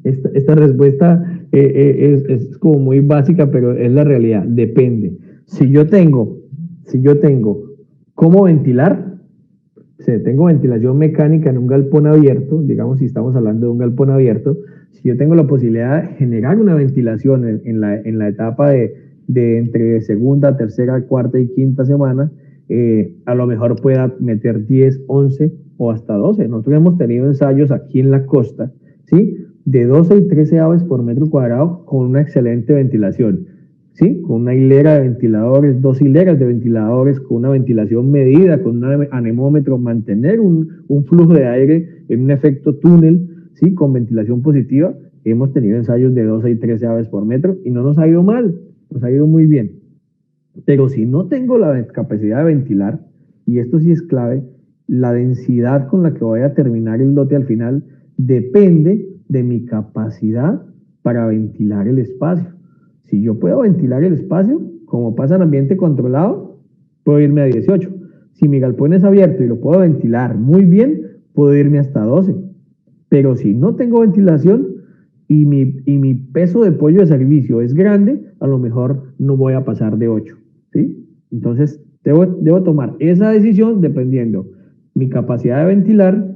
Esta respuesta es como muy básica, pero es la realidad, depende. Si yo tengo cómo ventilar, si tengo ventilación mecánica en un galpón abierto, digamos si estamos hablando de un galpón abierto, si yo tengo la posibilidad de generar una ventilación en la etapa de entre segunda, tercera, cuarta y quinta semana, a lo mejor pueda meter 10, 11 o hasta 12. Nosotros hemos tenido ensayos aquí en la costa, ¿sí? De 12 y 13 aves por metro cuadrado con una excelente ventilación, ¿sí? Con una hilera de ventiladores, 2 hileras de ventiladores, con una ventilación medida, con un anemómetro, mantener un flujo de aire en un efecto túnel, ¿sí? Con ventilación positiva. Hemos tenido ensayos de 12 y 13 aves por metro y no nos ha ido mal, nos ha ido muy bien. Pero si no tengo la capacidad de ventilar, y esto sí es clave, la densidad con la que voy a terminar el lote al final depende de mi capacidad para ventilar el espacio. Si yo puedo ventilar el espacio, como pasa en ambiente controlado, puedo irme a 18. Si mi galpón es abierto y lo puedo ventilar muy bien, puedo irme hasta 12. Pero si no tengo ventilación y mi peso de pollo de servicio es grande, a lo mejor no voy a pasar de 8. ¿Sí? Entonces, debo tomar esa decisión dependiendo mi capacidad de ventilar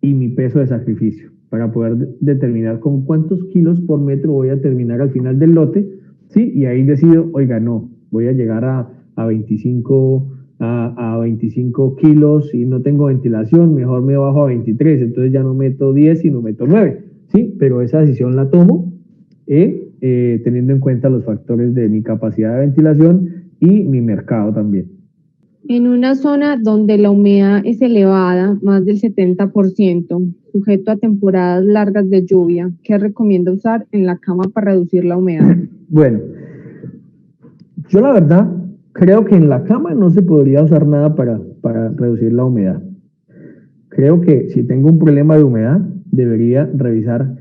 y mi peso de sacrificio para poder determinar con cuántos kilos por metro voy a terminar al final del lote, ¿sí? Y ahí decido, oiga, no, voy a llegar a 25 kilos y no tengo ventilación, mejor me bajo a 23, entonces ya no meto 10 sino meto 9, ¿sí? Pero esa decisión la tomo teniendo en cuenta los factores de mi capacidad de ventilación y mi mercado también. En una zona donde la humedad es elevada, más del 70%, sujeto a temporadas largas de lluvia, ¿qué recomienda usar en la cama para reducir la humedad? Bueno, yo la verdad creo que en la cama no se podría usar nada para reducir la humedad. Creo que si tengo un problema de humedad, debería revisar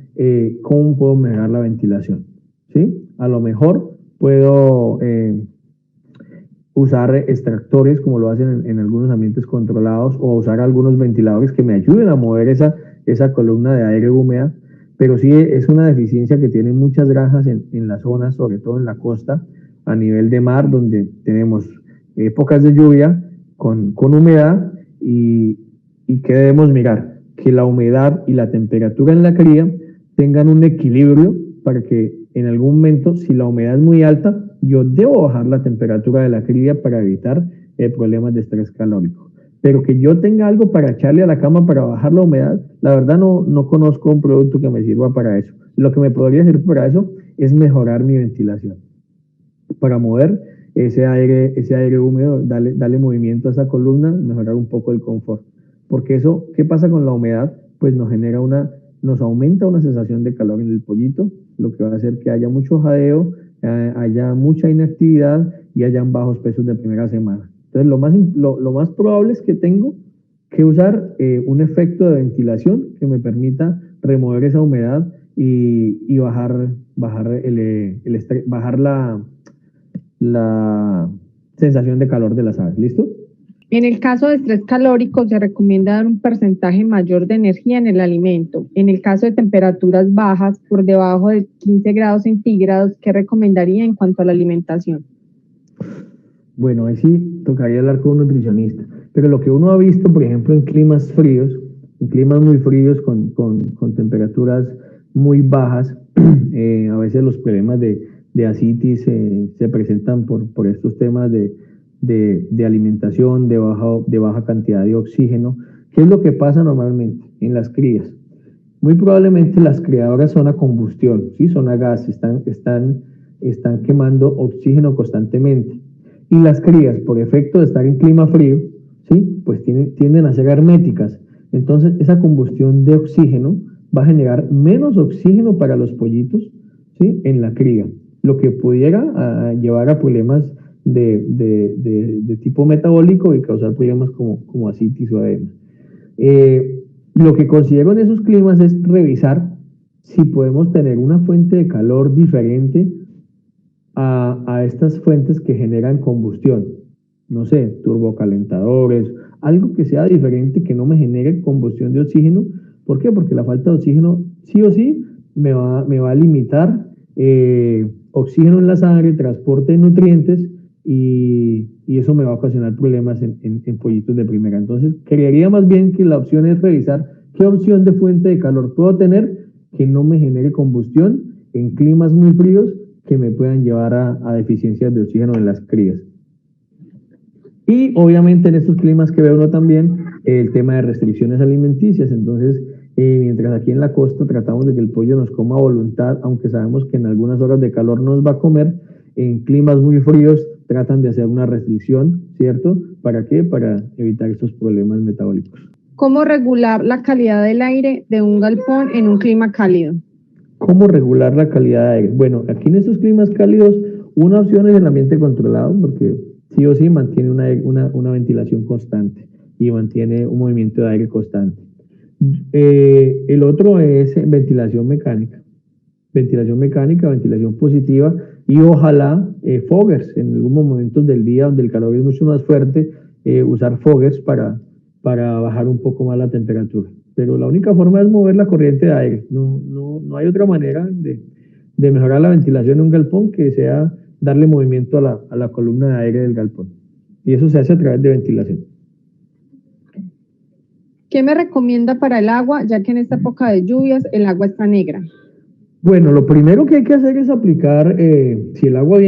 cómo puedo mejorar la ventilación, ¿sí? A lo mejor puedo usar extractores como lo hacen en algunos ambientes controlados o usar algunos ventiladores que me ayuden a mover esa columna de aire húmeda, pero sí es una deficiencia que tienen muchas granjas en las zonas, sobre todo en la costa, a nivel de mar, donde tenemos épocas de lluvia con humedad y que debemos mirar que la humedad y la temperatura en la cría tengan un equilibrio para que en algún momento, si la humedad es muy alta, yo debo bajar la temperatura de la cría para evitar problemas de estrés calórico. Pero que yo tenga algo para echarle a la cama para bajar la humedad, la verdad no conozco un producto que me sirva para eso. Lo que me podría servir para eso es mejorar mi ventilación, para mover ese aire húmedo, darle movimiento a esa columna, mejorar un poco el confort. Porque eso, ¿qué pasa con la humedad? Pues nos aumenta una sensación de calor en el pollito, lo que va a hacer que haya mucho jadeo, haya mucha inactividad y hayan bajos pesos de primera semana. Entonces, lo más probable es que tengo que usar un efecto de ventilación que me permita remover esa humedad y bajar la sensación de calor de las aves. ¿Listo? En el caso de estrés calórico, se recomienda dar un porcentaje mayor de energía en el alimento. En el caso de temperaturas bajas, por debajo de 15 grados centígrados, ¿qué recomendaría en cuanto a la alimentación? Bueno, ahí sí tocaría hablar con un nutricionista. Pero lo que uno ha visto, por ejemplo, en climas fríos, en climas muy fríos con temperaturas muy bajas, a veces los problemas de ascitis se presentan por estos temas de alimentación, de baja cantidad de oxígeno. ¿Qué es lo que pasa normalmente en las crías? Muy probablemente las criadoras son a combustión, ¿sí? Son a gas, están quemando oxígeno constantemente. Y las crías, por efecto de estar en clima frío, ¿sí? Pues tienden a ser herméticas. Entonces, esa combustión de oxígeno va a generar menos oxígeno para los pollitos, ¿sí? En la cría, lo que pudiera llevar a problemas de tipo metabólico y causar problemas como ascitis o edema. Lo que considero en esos climas es revisar si podemos tener una fuente de calor diferente a estas fuentes que generan combustión. no sé, turbocalentadores, algo que sea diferente, que no me genere combustión de oxígeno. ¿Por qué? Porque la falta de oxígeno sí o sí me va a limitar oxígeno en la sangre, transporte de nutrientes y eso me va a ocasionar problemas en pollitos de primera. Entonces, creería más bien que la opción es revisar qué opción de fuente de calor puedo tener que no me genere combustión en climas muy fríos que me puedan llevar a deficiencias de oxígeno en las crías. Y obviamente en estos climas que ve uno también el tema de restricciones alimenticias. Entonces, mientras aquí en la costa tratamos de que el pollo nos coma a voluntad, aunque sabemos que en algunas horas de calor nos va a comer, en climas muy fríos tratan de hacer una restricción, ¿cierto? ¿Para qué? Para evitar estos problemas metabólicos. ¿Cómo regular la calidad del aire de un galpón en un clima cálido? ¿Cómo regular la calidad de aire? Bueno, aquí en estos climas cálidos, una opción es el ambiente controlado, porque sí o sí mantiene una ventilación constante y mantiene un movimiento de aire constante. El otro es ventilación mecánica, ventilación positiva y ojalá foggers en algunos momentos del día donde el calor es mucho más fuerte, usar foggers para bajar un poco más la temperatura. Pero la única forma es mover la corriente de aire, no hay otra manera de mejorar la ventilación en un galpón que sea darle movimiento a la columna de aire del galpón. Y eso se hace a través de ventilación. ¿Qué me recomienda para el agua, ya que en esta época de lluvias el agua está negra? Bueno, lo primero que hay que hacer es aplicar, si el agua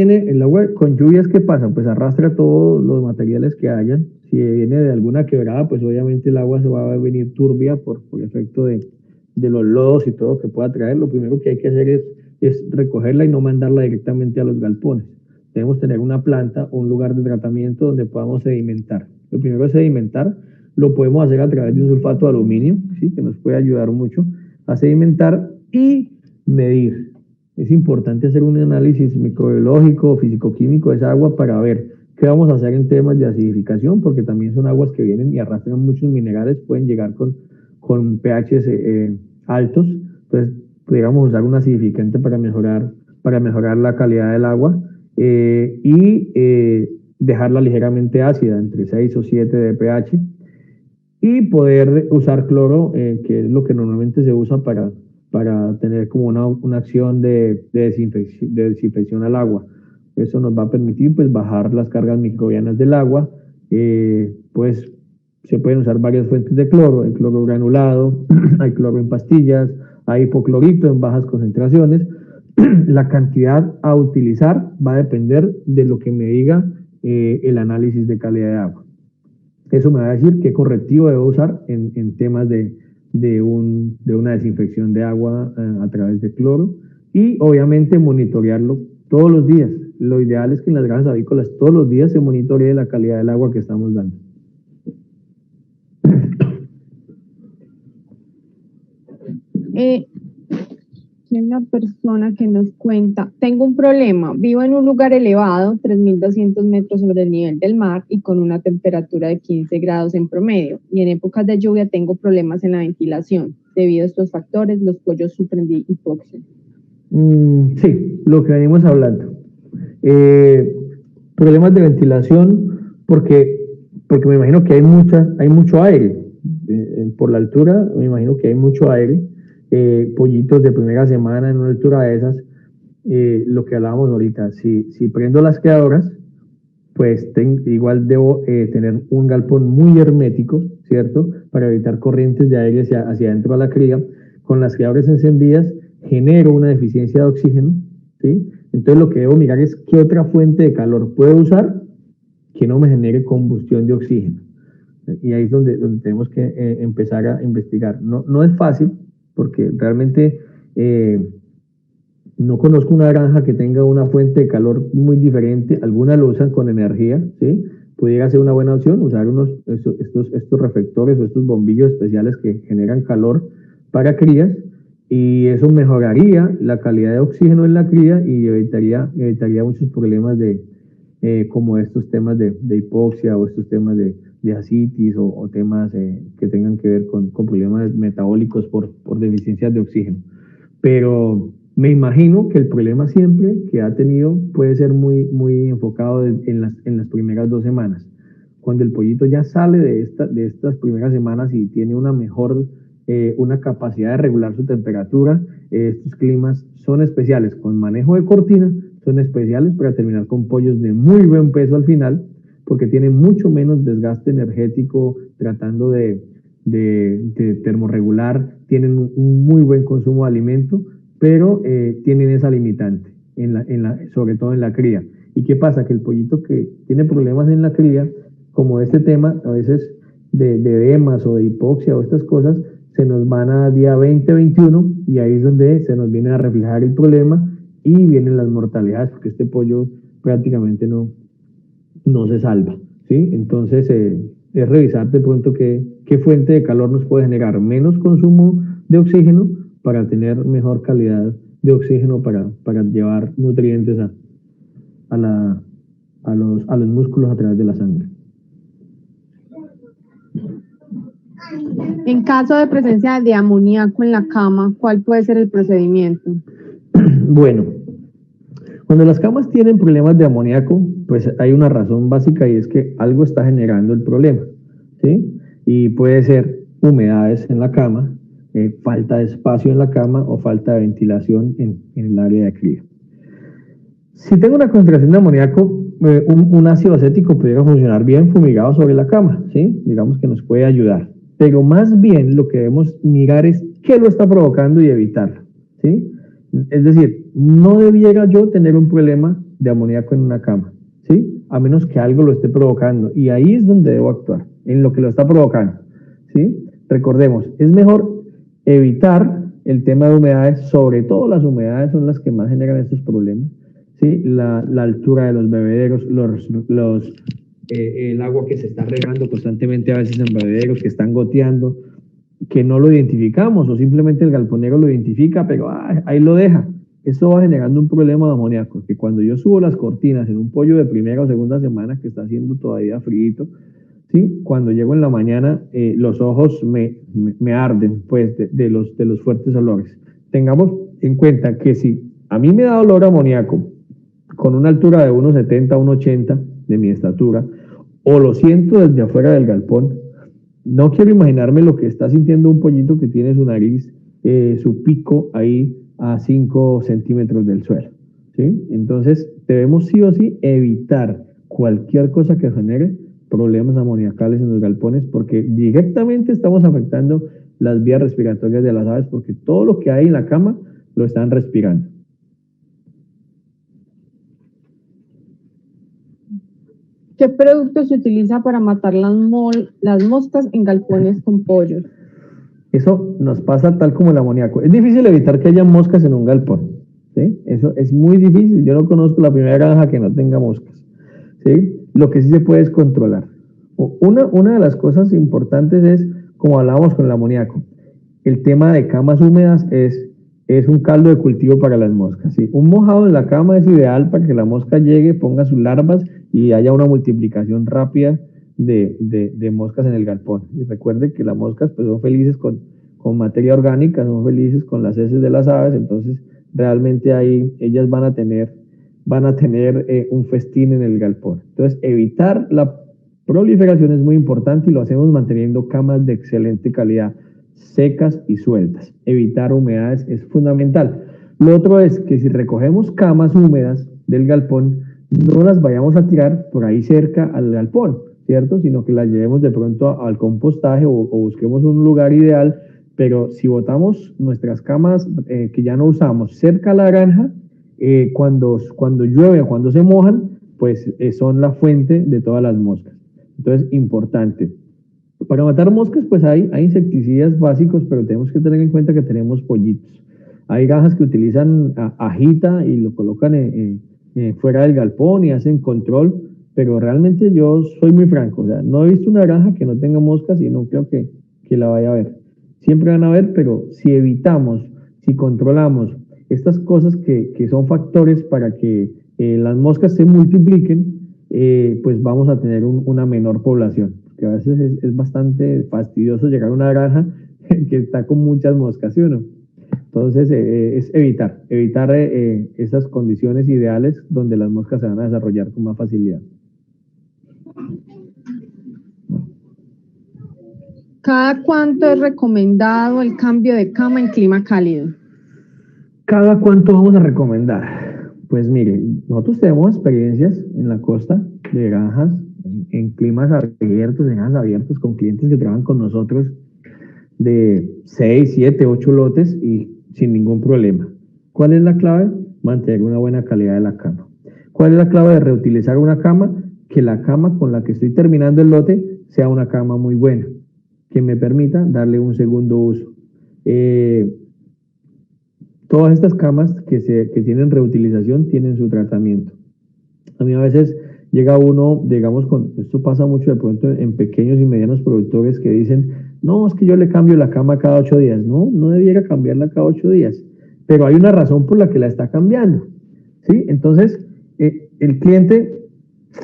con lluvias, ¿qué pasa? Pues arrastra todos los materiales que hayan. Si viene de alguna quebrada, pues obviamente el agua se va a venir turbia por efecto de los lodos y todo que pueda traer. Lo primero que hay que hacer es recogerla y no mandarla directamente a los galpones. Debemos tener una planta o un lugar de tratamiento donde podamos sedimentar. Lo primero es sedimentar. Lo podemos hacer a través de un sulfato de aluminio, ¿sí? Que nos puede ayudar mucho a sedimentar y medir. Es importante hacer un análisis microbiológico, físico-químico de esa agua para ver qué vamos a hacer en temas de acidificación, porque también son aguas que vienen y arrastran muchos minerales, pueden llegar con pHs altos. Entonces, podríamos usar un acidificante para mejorar la calidad del agua y dejarla ligeramente ácida, entre 6 o 7 de pH. Y poder usar cloro, que es lo que normalmente se usa para tener como una acción de desinfección al agua. Eso nos va a permitir pues bajar las cargas microbianas del agua. Pues se pueden usar varias fuentes de cloro, el cloro granulado, hay cloro en pastillas, hay hipoclorito en bajas concentraciones. La cantidad a utilizar va a depender de lo que me diga el análisis de calidad de agua. Eso me va a decir qué correctivo debo usar en temas de una desinfección de agua a través de cloro y obviamente monitorearlo todos los días. Lo ideal es que en las granjas avícolas todos los días se monitoree la calidad del agua que estamos dando. Una persona que nos cuenta, tengo un problema, vivo en un lugar elevado, 3.200 metros sobre el nivel del mar y con una temperatura de 15 grados en promedio, y en épocas de lluvia tengo problemas en la ventilación. Debido a estos factores, los pollos sufren de hipoxia. Sí, lo que venimos hablando. Problemas de ventilación, porque me imagino que hay mucho aire. Por la altura, me imagino que hay mucho aire. Pollitos de primera semana en una altura de esas, lo que hablábamos ahorita, si prendo las criadoras, pues igual debo tener un galpón muy hermético, ¿cierto? Para evitar corrientes de aire hacia adentro de la cría. Con las criadoras encendidas genero una deficiencia de oxígeno, ¿sí? Entonces lo que debo mirar es qué otra fuente de calor puedo usar que no me genere combustión de oxígeno. Y ahí es donde tenemos que empezar a investigar. No es fácil, porque realmente no conozco una granja que tenga una fuente de calor muy diferente. Algunas lo usan con energía, ¿sí? Pudiera ser una buena opción usar estos reflectores o estos bombillos especiales que generan calor para crías, y eso mejoraría la calidad de oxígeno en la cría y evitaría muchos problemas como estos temas de hipoxia o estos temas de ascitis o temas que tengan que ver con problemas metabólicos por deficiencias de oxígeno. Pero Me imagino que el problema siempre que ha tenido puede ser muy enfocado en las primeras 2 semanas. Cuando el pollito ya sale de estas primeras semanas y tiene una capacidad de regular su temperatura, estos climas son especiales. Con manejo de cortina, son especiales para terminar con pollos de muy buen peso al final, porque tienen mucho menos desgaste energético tratando de termorregular, tienen un muy buen consumo de alimento, pero tienen esa limitante, sobre todo en la cría. ¿Y qué pasa? Que el pollito que tiene problemas en la cría, como este tema, a veces de edemas o de hipoxia o estas cosas, se nos van a día 20, 21 y ahí es donde se nos viene a reflejar el problema y vienen las mortalidades, porque este pollo prácticamente no se salva, ¿sí? Entonces, es revisar de pronto qué fuente de calor nos puede generar menos consumo de oxígeno para tener mejor calidad de oxígeno para llevar nutrientes a los músculos a través de la sangre. En caso de presencia de amoníaco en la cama, ¿cuál puede ser el procedimiento? Bueno, cuando las camas tienen problemas de amoníaco, pues hay una razón básica y es que algo está generando el problema, ¿sí? Y puede ser humedades en la cama, falta de espacio en la cama o falta de ventilación en el área de cría. Si tengo una concentración de amoníaco, un ácido acético pudiera funcionar bien fumigado sobre la cama, ¿sí? Digamos que nos puede ayudar. Pero más bien lo que debemos mirar es qué lo está provocando y evitarlo, ¿sí? Es decir, no debiera yo tener un problema de amoníaco en una cama, ¿sí? A menos que algo lo esté provocando. Y ahí es donde debo actuar, en lo que lo está provocando, ¿sí? Recordemos, es mejor evitar el tema de humedades, sobre todo las humedades son las que más generan estos problemas, ¿sí? La altura de los bebederos, el agua que se está regando constantemente a veces en bebederos que están goteando, que no lo identificamos o simplemente el galponero lo identifica, pero ahí lo deja. Eso va generando un problema de amoníaco, que cuando yo subo las cortinas en un pollo de primera o segunda semana que está haciendo todavía frío, ¿sí? Cuando llego en la mañana, los ojos me arden pues, de los fuertes olores. Tengamos en cuenta que si a mí me da olor a amoníaco con una altura de 1,70 a 1,80 de mi estatura, o lo siento desde afuera del galpón, no quiero imaginarme lo que está sintiendo un pollito que tiene su nariz, su pico ahí a 5 centímetros del suelo, ¿sí? Entonces, debemos sí o sí evitar cualquier cosa que genere problemas amoniacales en los galpones, porque directamente estamos afectando las vías respiratorias de las aves, porque todo lo que hay en la cama lo están respirando. ¿Qué producto se utiliza para matar las moscas en galpones con pollos? Eso nos pasa tal como el amoníaco. Es difícil evitar que haya moscas en un galpón, ¿sí? Eso es muy difícil. Yo no conozco la primera granja que no tenga moscas, ¿sí? Lo que sí se puede es controlar. Una de las cosas importantes es, como hablábamos con el amoníaco, el tema de camas húmedas es un caldo de cultivo para las moscas, ¿sí? Un mojado en la cama es ideal para que la mosca llegue, ponga sus larvas y haya una multiplicación rápida de moscas en el galpón. Y recuerden que las moscas pues, son felices con materia orgánica, son felices con las heces de las aves, entonces realmente ahí ellas van a tener un festín en el galpón. Entonces evitar la proliferación es muy importante y lo hacemos manteniendo camas de excelente calidad, secas y sueltas. Evitar humedades es fundamental. Lo otro es que si recogemos camas húmedas del galpón, no las vayamos a tirar por ahí cerca al galpón, ¿cierto? Sino que las llevemos de pronto al compostaje o busquemos un lugar ideal, pero si botamos nuestras camas que ya no usamos cerca a la granja, cuando llueve, cuando se mojan, pues son la fuente de todas las moscas. Entonces, importante. Para matar moscas, pues hay insecticidas básicos, pero tenemos que tener en cuenta que tenemos pollitos. Hay granjas que utilizan ajita y lo colocan fuera del galpón y hacen control, pero realmente yo soy muy franco, o sea, no he visto una granja que no tenga moscas y no creo que la vaya a ver. Siempre van a ver, pero si evitamos, si controlamos estas cosas que son factores para que las moscas se multipliquen, pues vamos a tener una menor población. Que a veces es bastante fastidioso llegar a una granja que está con muchas moscas, ¿sí o no? Entonces, es evitar esas condiciones ideales donde las moscas se van a desarrollar con más facilidad. ¿Cada cuánto es recomendado el cambio de cama en clima cálido? ¿Cada cuánto vamos a recomendar? Pues mire, nosotros tenemos experiencias en la costa de granjas, en climas abiertos, en granjas abiertos, con clientes que trabajan con nosotros de 6, 7, 8 lotes y sin ningún problema. ¿Cuál es la clave? Mantener una buena calidad de la cama. ¿Cuál es la clave de reutilizar una cama? Que la cama con la que estoy terminando el lote sea una cama muy buena, que me permita darle un segundo uso. Todas estas camas que tienen reutilización tienen su tratamiento. A mí a veces llega uno, digamos, esto pasa mucho de pronto en pequeños y medianos productores que dicen, no, es que yo le cambio la cama cada 8 días. No, no debiera cambiarla cada 8 días, pero hay una razón por la que la está cambiando, ¿sí? Entonces, el cliente,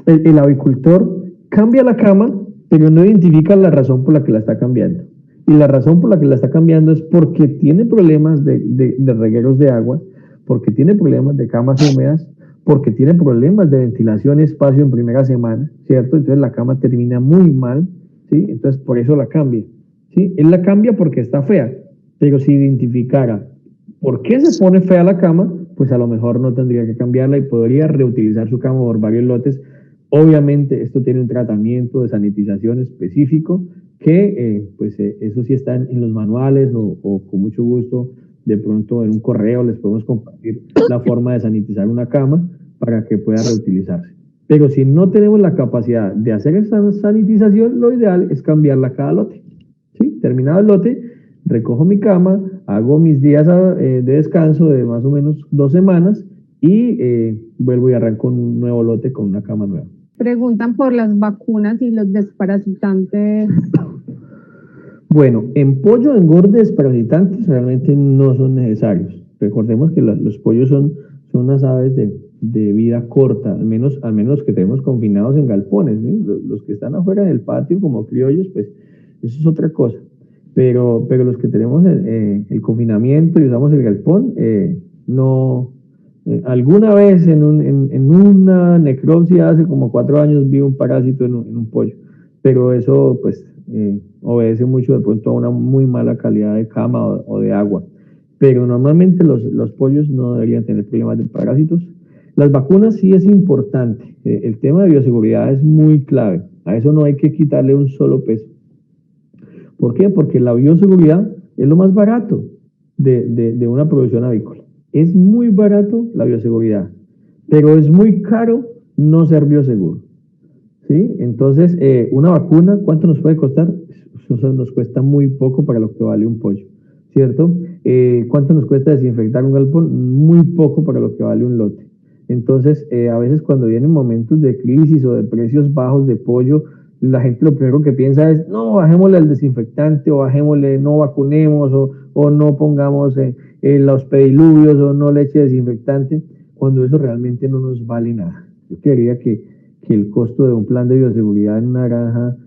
el avicultor, cambia la cama, pero no identifica la razón por la que la está cambiando. Y la razón por la que la está cambiando es porque tiene problemas de regueros de agua, porque tiene problemas de camas húmedas, porque tiene problemas de ventilación y espacio en primera semana, ¿cierto? Entonces la cama termina muy mal, ¿sí? Entonces por eso la cambia, ¿sí? Él la cambia porque está fea, pero si identificara por qué se pone fea la cama, pues a lo mejor no tendría que cambiarla y podría reutilizar su cama por varios lotes. Obviamente esto tiene un tratamiento de sanitización específico que eso sí está en los manuales o con mucho gusto de pronto en un correo les podemos compartir la forma de sanitizar una cama para que pueda reutilizarse. Pero si no tenemos la capacidad de hacer esa sanitización, lo ideal es cambiarla cada lote. ¿Sí? Terminado el lote, recojo mi cama, hago mis días de descanso de más o menos 2 semanas y vuelvo y arranco un nuevo lote con una cama nueva. Preguntan por las vacunas y los desparasitantes. Bueno, en pollo engorde desparasitantes realmente no son necesarios. Recordemos que los pollos son unas aves de vida corta, al menos los que tenemos confinados en galpones, ¿sí? Los que están afuera del patio como criollos, pues eso es otra cosa. Pero los que tenemos el confinamiento y usamos el galpón, no. Alguna vez en una necropsia hace como 4 años vi un parásito en un pollo, pero eso pues obedece mucho de pronto a una muy mala calidad de cama o de agua. Pero normalmente los pollos no deberían tener problemas de parásitos. Las vacunas sí es importante. El tema de bioseguridad es muy clave. A eso no hay que quitarle un solo peso. ¿Por qué? Porque la bioseguridad es lo más barato de una producción avícola. Es muy barato la bioseguridad, pero es muy caro no ser bioseguro. ¿Sí? Entonces, una vacuna, ¿cuánto nos puede costar? Eso nos cuesta muy poco para lo que vale un pollo, ¿cierto? ¿Cuánto nos cuesta desinfectar un galpón? Muy poco para lo que vale un lote. Entonces, a veces cuando vienen momentos de crisis o de precios bajos de pollo, la gente lo primero que piensa es, no, bajémosle el desinfectante, o bajémosle, no vacunemos, o no pongamos los pediluvios, o no le eche desinfectante, cuando eso realmente no nos vale nada. Yo quería que el costo de un plan de bioseguridad en una granja,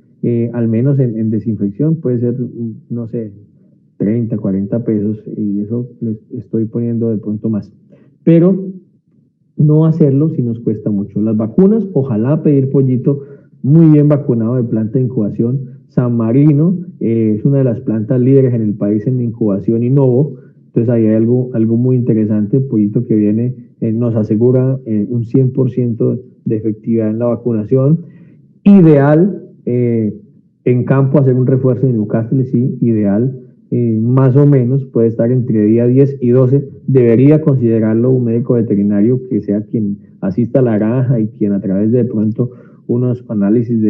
al menos en desinfección, puede ser, no sé, 30, 40 pesos, y eso les estoy poniendo de pronto más. Pero no hacerlo si nos cuesta mucho. Las vacunas, ojalá pedir pollito muy bien vacunado de planta de incubación. San Marino es una de las plantas líderes en el país en incubación Innovo. Entonces ahí hay algo muy interesante. El pollito que viene nos asegura un 100% de efectividad en la vacunación. Ideal en campo hacer un refuerzo de Newcastle, sí, ideal. Más o menos puede estar entre día 10 y 12. Debería considerarlo un médico veterinario que sea quien asista a la granja y quien a través de pronto unos análisis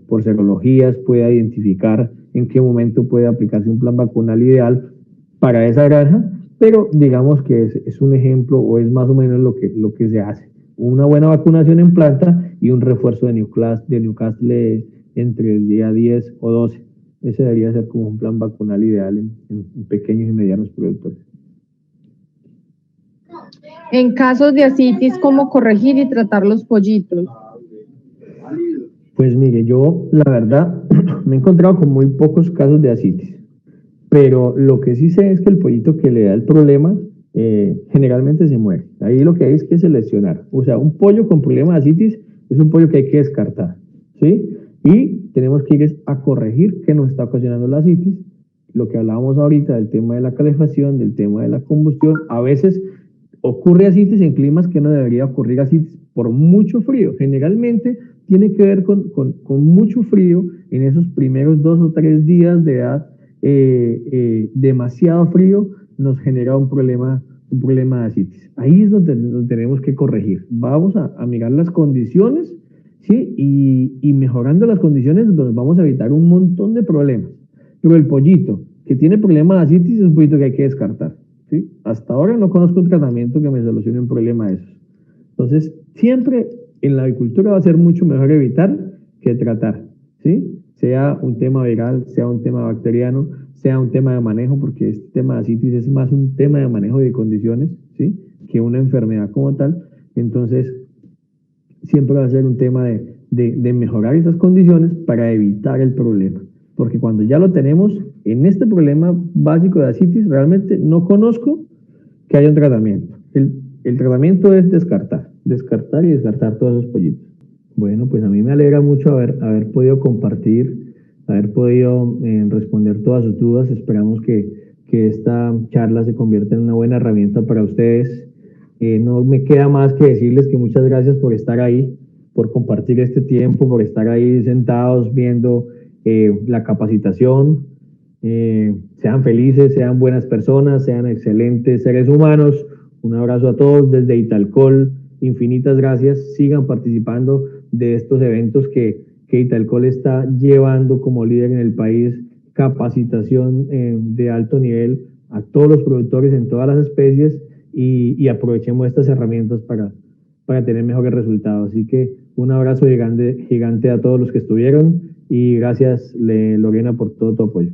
por serologías pueda identificar en qué momento puede aplicarse un plan vacunal ideal para esa granja, pero digamos que es un ejemplo o es más o menos lo que se hace. Una buena vacunación en planta y un refuerzo de Newcastle entre el día 10 o 12. Ese debería ser como un plan vacunal ideal en pequeños y medianos productores. En casos de asitis, ¿cómo corregir y tratar los pollitos? Pues mire, yo la verdad me he encontrado con muy pocos casos de asitis. pero lo que sí sé es que el pollito que le da el problema generalmente se muere. Ahí lo que hay es que seleccionar. O sea, un pollo con problema de asitis es un pollo que hay que descartar, ¿sí? Y tenemos que ir a corregir qué nos está ocasionando la asitis. Lo que hablábamos ahorita del tema de la calefacción, del tema de la combustión, a veces ocurre asitis en climas que no debería ocurrir asitis por mucho frío. Generalmente tiene que ver con mucho frío en esos primeros 2 o 3 días de edad. Demasiado frío nos genera un problema de asitis. Ahí es donde tenemos que corregir. Vamos a mirar las condiciones, ¿sí? Y mejorando las condiciones nos vamos a evitar un montón de problemas. Pero el pollito que tiene problema de asitis es un pollito que hay que descartar, ¿sí? Hasta ahora no conozco un tratamiento que me solucione un problema de esos. Entonces, siempre en la agricultura va a ser mucho mejor evitar que tratar, ¿sí? Sea un tema viral, sea un tema bacteriano, sea un tema de manejo, porque este tema de asitis es más un tema de manejo de condiciones, ¿sí? Que una enfermedad como tal. Entonces, siempre va a ser un tema de mejorar esas condiciones para evitar el problema. Porque cuando ya lo tenemos, en este problema básico de asitis, realmente no conozco que haya un tratamiento. El tratamiento es descartar y descartar todos esos pollitos. Bueno, pues a mí me alegra mucho haber podido compartir, haber podido responder todas sus dudas. Esperamos que esta charla se convierta en una buena herramienta para ustedes. No me queda más que decirles que muchas gracias por estar ahí, por compartir este tiempo, por estar ahí sentados viendo la capacitación. Sean felices, sean buenas personas, sean excelentes seres humanos. Un abrazo a todos desde Italcol. Infinitas gracias. Sigan participando de estos eventos que Italcol está llevando como líder en el país. Capacitación de alto nivel a todos los productores en todas las especies y aprovechemos estas herramientas para tener mejores resultados. Así que un abrazo gigante a todos los que estuvieron y gracias, Lorena, por todo tu apoyo.